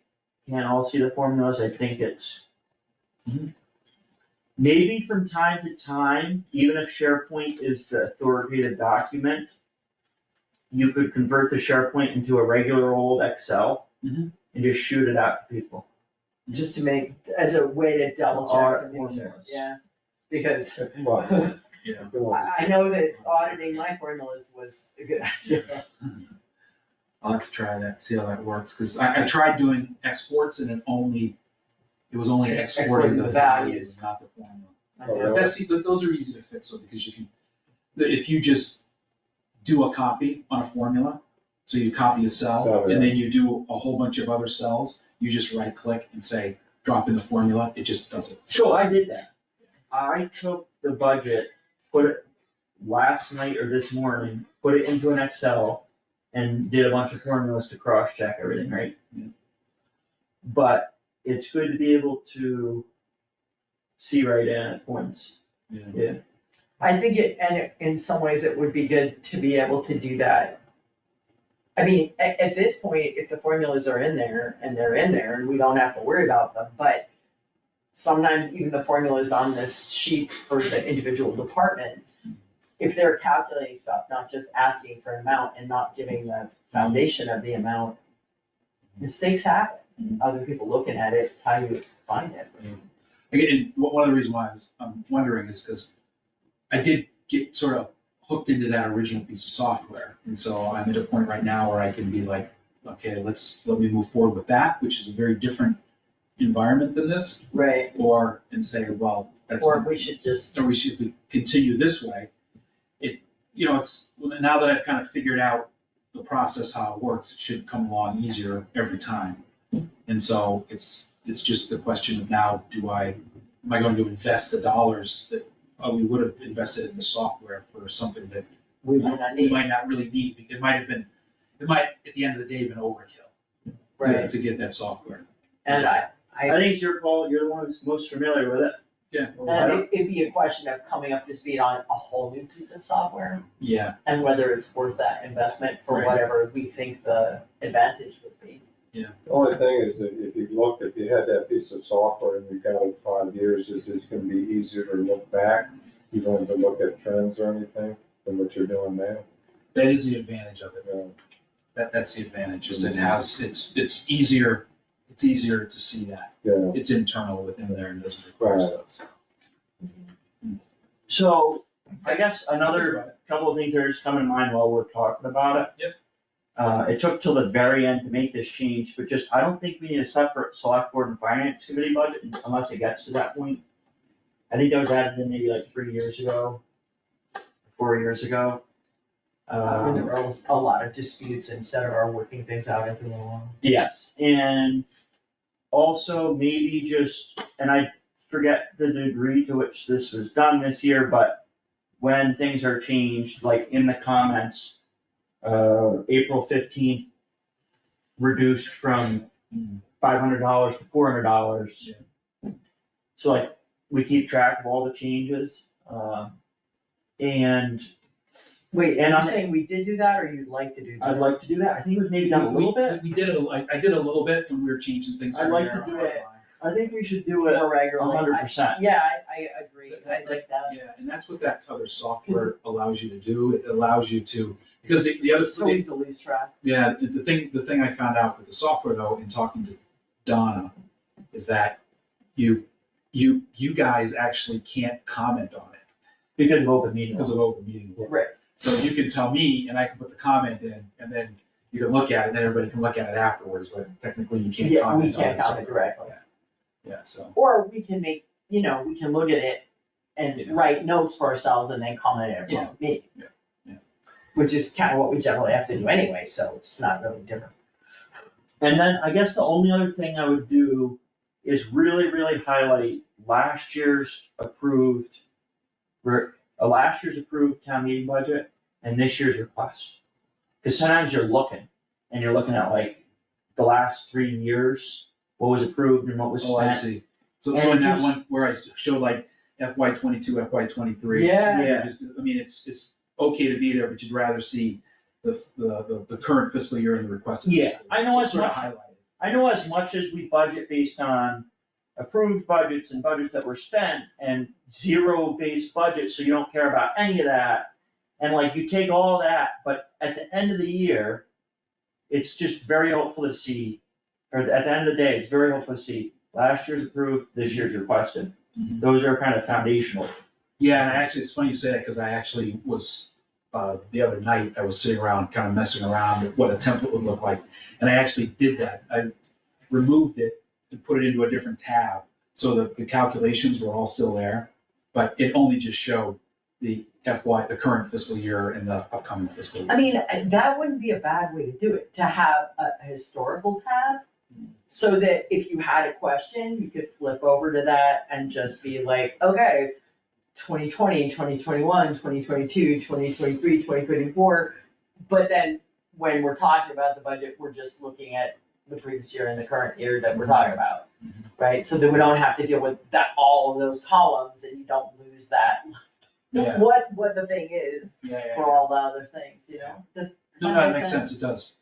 can all see the formulas, I think it's maybe from time to time, even if SharePoint is the authoritative document, you could convert the SharePoint into a regular old Excel Mhm. and just shoot it out to people. Just to make, as a way to double Our check. to make sure. formulas. Yeah, because Well, Yeah. I know that auditing my formulas was a good idea. I'll have to try that, see how that works, because I tried doing exports and it was only exporting the values, not the formula. Oh, really? Those are easy to fix, though, because you can, that if you just do a copy on a formula, so you copy a cell, Oh, yeah. and then you do a whole bunch of other cells, you just right click and say, drop in the formula, it just does it. So I did that. I took the budget, put it last night or this morning, put it into an Excel and did a bunch of formulas to cross-check everything, right? Yeah. But it's good to be able to see right in at points. Yeah. I think in some ways it would be good to be able to do that. I mean, at this point, if the formulas are in there and they're in there, and we don't have to worry about them, but sometimes even the formulas on this sheet for the individual departments, if they're calculating stuff, not just asking for an amount and not giving the foundation of the amount, mistakes happen. Other people looking at it, it's how you find it. Again, and one of the reasons why I'm wondering is because I did get sort of hooked into that original piece of software. And so I'm at a point right now where I can be like, okay, let me move forward with that, which is a very different environment than this. Right. Or, and say, well, that's. Or we should just, Or we should continue this way. It's, now that I've kind of figured out the process, how it works, it should come along easier every time. And so it's just the question of now, am I going to invest the dollars that we would have invested in the software for something that we might not we need. might not really need? It might, at the end of the day, been overkill. Right. To get that software. And I think it's your call, you're the one who's most familiar with it. Yeah. and it'd be a question of coming up to speed on a whole new piece of software Yeah, and whether it's worth that investment for Right. whatever we think the advantage would be. The only thing is that if you had that piece of software and you got it 5 years, is it's gonna be easier to look back. You don't have to look at trends or anything than what you're doing now. that is the advantage of it. Yeah. That's the advantage, is it's easier to see that. Yeah. It's internal within there and doesn't require stuff, so. So I guess another couple of things that are just coming to mind while we're talking about it. Yep. It took till the very end to make this change, but I don't think we need a separate select board and finance committee budget unless it gets to that point. I think that was added in maybe like 3 years ago, 4 years ago. When there were a lot of disputes instead of our working things out into the law. Yes, and also maybe and I forget the degree to which this was done this year, but when things are changed, like in the comments, April 15th, reduced from $500 to $400. So like, we keep track of all the changes, and Wait, And are I'm- you saying we did do that, or you'd like to do that? I'd like to do that. I think it was maybe done a little bit. We did I did a little bit when we were changing things. I'd here like and to there do on it. our line. I think we should do it More regularly. 100%. Yeah, I agree, I like that. Yeah, and that's what that other software allows you to do. It allows you to, because the other, So easy to lose track. yeah, the thing I found out with the software though, in talking to Donna, is that you guys actually can't comment on it Because of open meeting. because of open meeting law. Right. So you can tell me and I can put the comment in, and then you can look at it, and then everybody can look at it afterwards, but technically you can't Yeah, comment on it. we can't comment directly. Yeah, so, Or we can make, we can look at it and Yeah. write notes for ourselves and then comment at Yeah. a meeting. Yeah. Which is kind of what we generally have to do anyway, so it's not really different. And then I guess the only other thing I would do is really, really highlight last year's approved town meeting budget and this year's request. Cause sometimes you're looking at like the last 3 years, what was approved and what was oh, I spent. see. So And in that just- one where I showed like FY '22, FY '23. Yeah. I mean, it's okay to be there, but you'd rather see the current fiscal year and the requested. Yeah, fiscal I year. know So as sort of much- highlighted. I know as much as we budget based on approved budgets and budgets that were spent and zero-based budgets, so you don't care about any of that. And like, you take all that, but at the end of the year, it's just very helpful to see, or at the end of the day, it's very helpful to see last year's approved, this year's requested. Mhm. Those are kind of foundational. Yeah, and actually, it's funny you say that, because I actually was, the other night, I was sitting around, kind of messing around with what a template would look like. And I actually did that. I removed it and put it into a different tab, so that the calculations were all still there, but it only just showed the the current fiscal year and the upcoming fiscal year. I mean, that wouldn't be a bad way to do it, to have a historical tab. So that if you had a question, you could flip over to that and just be like, okay, 2020, 2021, 2022, 2023, 2024. But then when we're talking about the budget, we're just looking at the previous year and the current year that we're talking about, right? So that we don't have to deal with that, all of those columns, and you don't lose that, Yeah. what the thing is Yeah. for all the other things, you know? No, that makes sense, it does.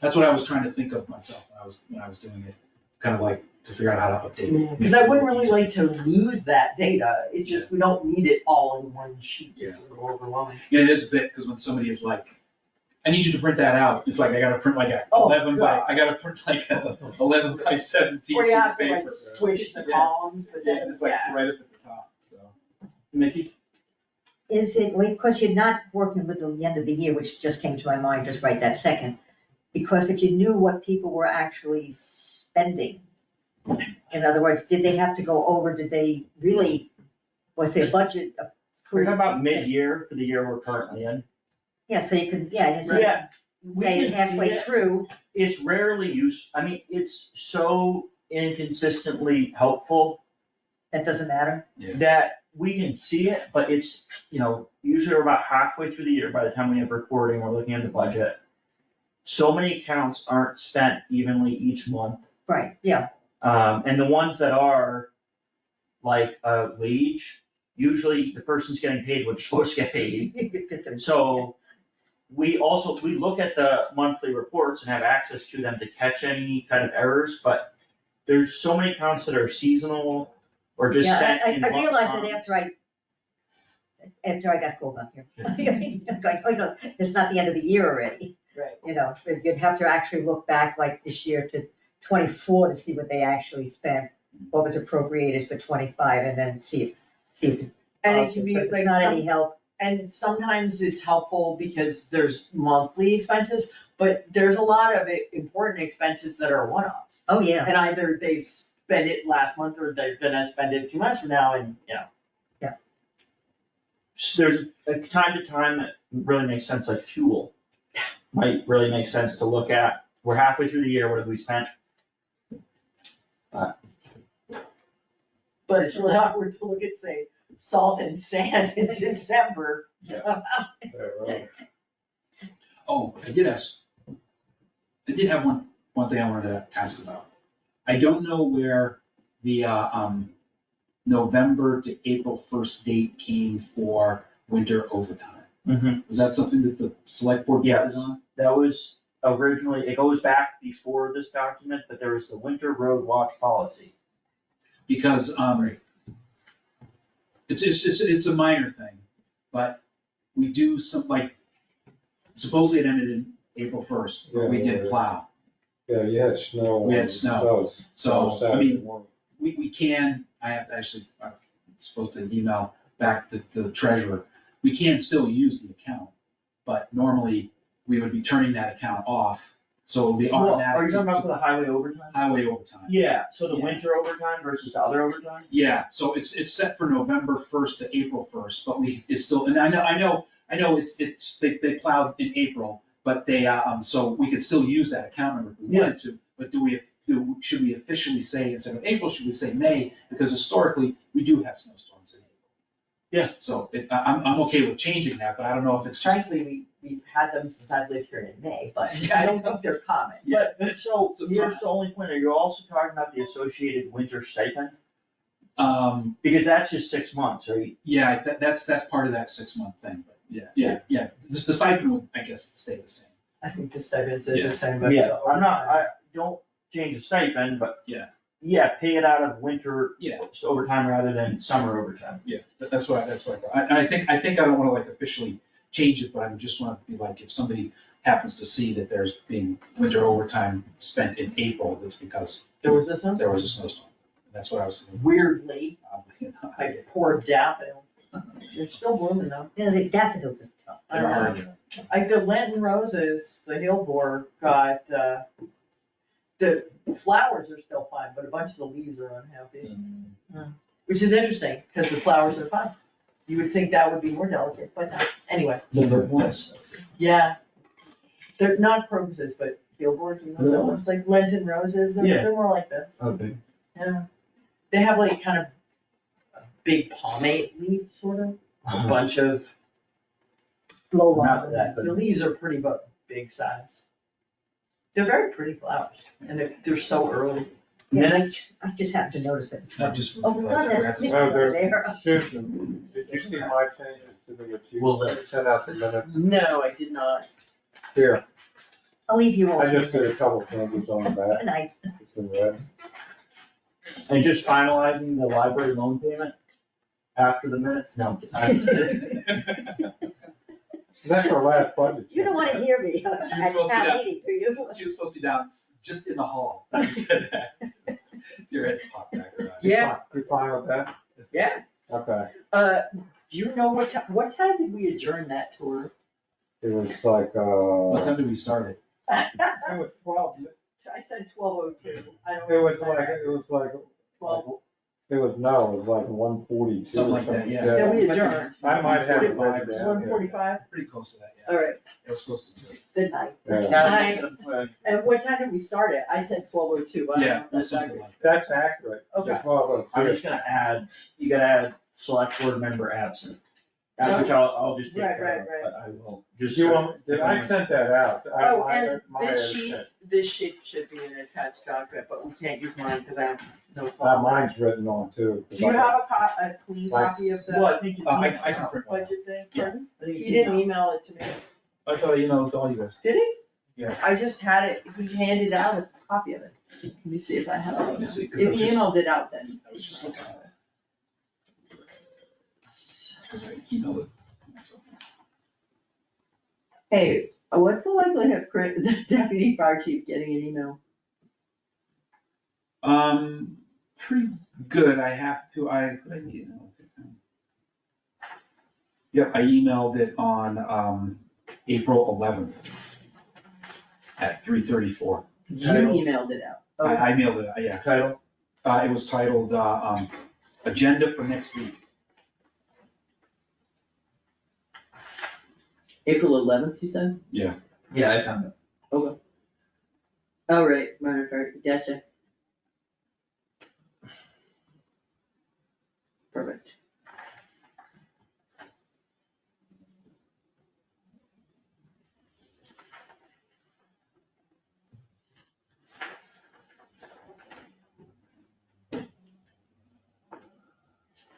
That's what I was trying to think of myself when I was doing it, kind of like to figure out how to update it. Because I wouldn't really like to lose that data, it's just, we don't need it all in one sheet, it's a little overwhelming. Yeah, it is a bit, because when somebody is like, I need you to print that out, it's like, I gotta print like a Oh, 11 God. I gotta print like a 11 by 17 Or sheet you of have to like paper. squish the Yeah. columns, but Yeah, then, it's like yeah. right up at the top, so. Mickey? Is it, wait, because you're not working with the end of the year, which just came to my mind just right that second. Because if you knew what people were actually spending, in other words, did they have to go over, did they really, was their budget We're approved? talking about mid-year for the year we're currently in. Yeah, so you could, yeah, it's Yeah, we say can see halfway it. through, It's rarely used, I mean, it's so inconsistently helpful that doesn't matter. that we can see it, but it's, usually we're about halfway through the year by the time we have reporting, we're looking at the budget. So many accounts aren't spent evenly each month. Right, yeah, And the ones that are, like a wage, usually the person's getting paid what they're supposed to get paid. So we look at the monthly reports and have access to them to catch any kind of errors, but there's so many accounts that are seasonal or just yeah, spent in I lump realized sums. it after I got called up here. I'm going, oh no, it's not the end of the year already. Right. So you'd have to actually look back like this year to 24 to see what they actually spent, what was appropriated for 25, and then see if. And it can be But if like it's not some- any help, And sometimes it's helpful because there's monthly expenses, but there's a lot of important expenses that are one-offs. oh yeah, And either they've spent it last month or they're gonna spend it 2 months from now and, So there's a time to time that really makes sense, like fuel. Might really make sense to look at, we're halfway through the year, what have we spent? but it's really awkward to look at, say, salt and sand in December. Yeah, right. Oh, I did have one thing I wanted to ask about. I don't know where the, November to April 1st date came for winter overtime. Mm-hmm. Was that something that the select board voted Yes. on? That was originally, it goes back before this document, but there was the winter road watch policy. Because, it's a minor thing, but we do supposedly it ended in April 1st, but we Yeah, did yeah. plow. Yeah, you had snow. We had on- snow. that was- So, that was I Saturday mean, morning. we can, I'm supposed to email back the treasurer. We can still use the account, but normally we would be turning that account off, so it would be Well, automatic. are you talking about for to- the highway overtime? Highway overtime. Yeah, so the Yeah. winter overtime versus the other overtime? Yeah, so it's set for November 1st to April 1st, but it's still, and I know, they plowed in April, but so we could still use that account number if we wanted to, but should we officially say instead of April, should we say May? Because historically, we do have snowstorms in April. Yeah. So I'm okay with changing that, but I don't know if it's just. Frankly, we've had them since I've lived here in May, but I don't know if they're common. Yeah. So So- here's the only point, are you also talking about the associated winter stipend? Um, Because that's just 6 months, right? yeah, that's part of that 6-month thing, but yeah. The stipend would, I guess, stay the same. I think the stipend is the same, but. Yeah, I don't change the stipend, but. Yeah. Yeah, pay it out of winter Yeah. overtime rather than summer overtime. Yeah, that's what I think I don't wanna like officially change it, but I would just wanna be like, if somebody happens to see that there's being winter overtime spent in April, it's because There was this one, there was a snowstorm. That's what I was thinking. weirdly, like poor daffodil. They're still blooming though. yeah, the daffodils are tough. I don't know. Like the Lenten roses, the hillbore got, the flowers are still fine, but a bunch of the leaves are unhappy. Which is interesting, because the flowers are fine. You would think that would be more delicate, but not, anyway, Yes. yeah. They're not crocuses, but billboard, you know, those like Lenten roses, Yeah. they're more like this. Okay. Yeah. They have like kind of a big pomade leaf, sort of, a bunch of low Not level, that, but- the leaves are pretty big size. They're very pretty flowers, and they're so early. Minutes, I just happened to notice that. I just. Oh, God, that's me. Oh, there's, There. Susan, did you see my changes to the, what you sent out the minutes? no, I did not. Here, I'll leave you all. I just did a couple changes on Good that. night. It's in red. And just finalizing the library loan payment after the minutes? No. That's our last budget. You don't wanna hear me She was at supposed to town be meeting, do you? She was supposed to be down just in the hall. You said that. Your head popped back around. Yeah. You fine with that? Yeah, Okay, do you know what time did we adjourn that tour? it was like, What time did we start it? it was 12, I said 12:02, I don't it know. was like, 12, it was 1:42. Something like that, yeah. then we adjourned, I might have it written down here. 1:45, Pretty close to that, yeah. all right, It was supposed to. Good night. Yeah. and what time did we start it? I said 12:02, I don't know Yeah, if that's something accurate. like that. That's accurate. Okay. It's 12:02. I'm just gonna add, you gotta add select board member absent. Which I'll just take Right, care of, right, but I will just. You want, I sent that out. Oh, and this sheet should be an attached document, but we can't use mine, because I have no. Mine's written on too. Do you have a clean copy of Well, the I think you. I can print one. budget thing? Yeah. Pardon? I think He it's didn't emailed. email it to me. I thought, you know, to all you guys. Did he? Yeah. I just had it, he handed out a copy of it. Let me see if I have Let me it. see, 'cause I If was he just- emailed it out, then. I was just looking at it. Because I emailed it myself. Hey, what's the likelihood of the deputy fire chief getting an email? Pretty good, I have to, Yep, I emailed it on, April 11th at 3:34. You emailed it out. Oh, I mailed it, yeah. Title? It was titled, Agenda for Next Week. April 11th, you said? Yeah, I found it. Okay. Oh, right, gotcha. Perfect.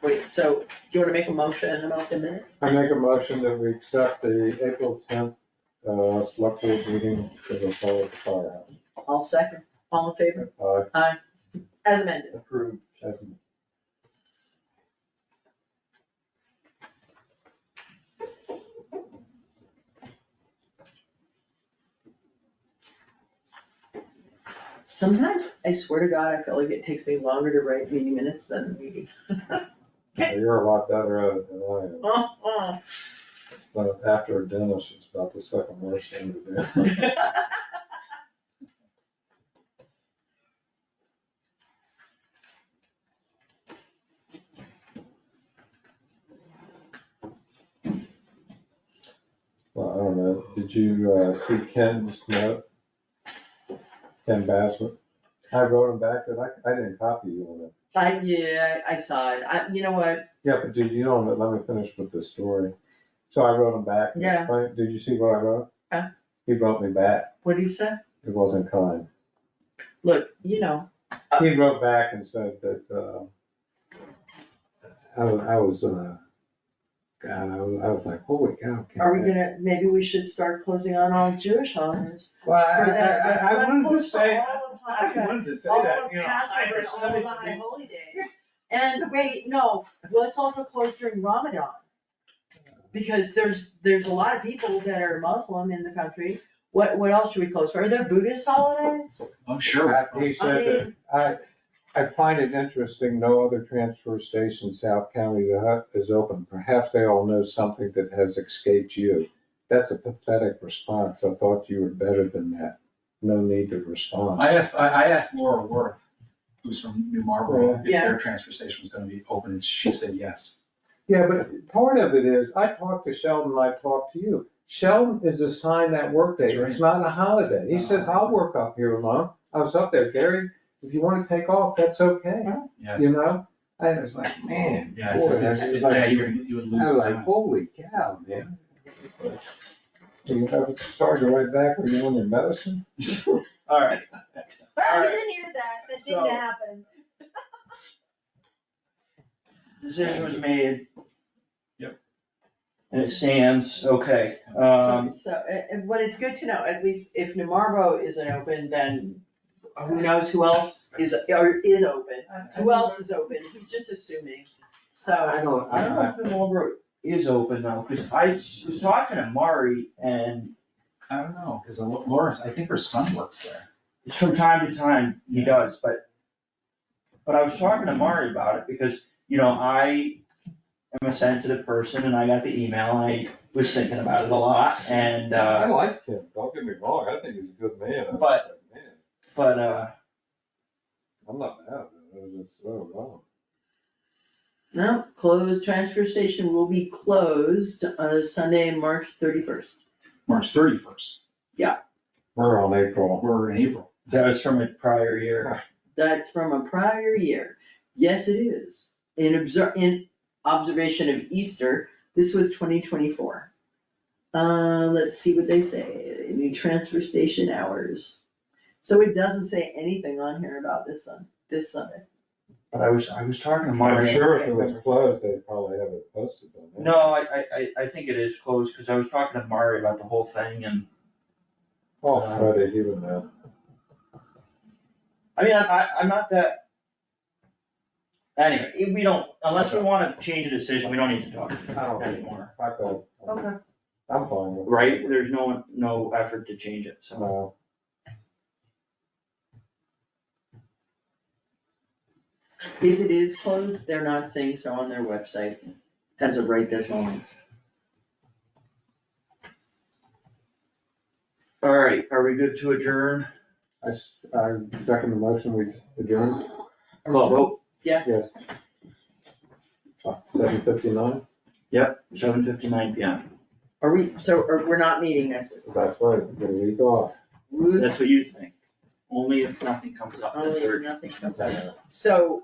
Wait, so, do you wanna make a motion about the minute? I make a motion that we accept the April 10th, select board meeting for the fall of the firehouse. I'll second, all in favor, as amended. Approved. Second. Sometimes, I swear to God, I feel like it takes me longer to write meeting minutes than the meeting. You're a lot better at it than I am. Oh, But after a dentist, it's about the second worst thing to do. Well, I don't know, did you, see Ken's note? Ken Bassett? I wrote him back, but I didn't copy you on it. I saw it, you know what, Yeah, but did you know, let me finish with the story. So I wrote him back. and Yeah. explained- Did you see what I wrote? Huh? He wrote me back. what do you say? It wasn't kind. Look, you know, He wrote back and said that, I was like, holy cow. Ken are we Bassett. gonna, maybe we should start closing on all Jewish holidays? Well, For that, I let's wanted to close say, all of I Hanukkah, wanted to say all that, of you know. Passover, and all of the I high holy days. And wait, no, let's also close during Ramadan. Because there's a lot of people that are Muslim in the country. What else should we close for? Are there Buddhist holidays? I'm sure. He said that, I find it interesting, no other transfer station in South County is open. Perhaps they all know something that has escaped you. That's a pathetic response. I thought you were better than that. No need to respond. I asked Laura Worth, who's from New Marlboro, if Yeah. their transfer station was gonna be open, and she said yes. Yeah, but part of it is, I talked to Sheldon, I talked to you. Sheldon is assigned that workday, That's it's not a holiday. He says, I'll work up here alone. I was up there, Gary, if you wanna take off, that's okay, Yeah, you know? I was like, man, yeah, boy, it's, that's yeah, like, you would I lose was the like, time. holy cow, man. You have to start to right back when you're on your medicine? Alright, I didn't hear that, that didn't So- happen. decision was made. Yep. And it stands, okay, So, but it's good to know, at least if New Marlboro isn't open, then who knows who else is open? Who else is open? He's just assuming, so. I don't know if the Marlboro is open though, cause I was talking to Mari and I don't know, cause Lawrence, I think her son works there. from time to time he does, but I was talking to Mari about it because, you know, I am a sensitive person and I got the email and I was thinking about it a lot and, I like him, don't get me wrong, I think he's a good man. I But- like that man. but, I'm not mad at it, it was just, oh, wow. No, closed, transfer station will be closed, Sunday, March 31st. March 31st, We're on April. we're in April. that was from a prior year. That's from a prior year. Yes, it is. In observation of Easter, this was 2024. Let's see what they say, new transfer station hours. So it doesn't say anything on here about this Sunday. But I was talking to I'm Mari. sure if it was closed, they'd probably have it posted on there. No, I think it is closed, cause I was talking to Mari about the whole thing and, Oh, Friday, he would know. I mean, I'm not that. Anyway, if we don't, unless we wanna change a decision, we don't need to talk I don't anymore, I bet. Okay. I'm fine with it. right? There's no effort to change it, so. No. If it is closed, they're not saying so on their website as of right this moment. Alright, are we good to adjourn? I second the motion, we adjourn. Call vote, Yes. Yes. 7:59, 7:59 PM. We're not meeting next week. that's right, get a week off. That's what you think. Only if nothing comes up. Only That's if urgent. nothing comes out. So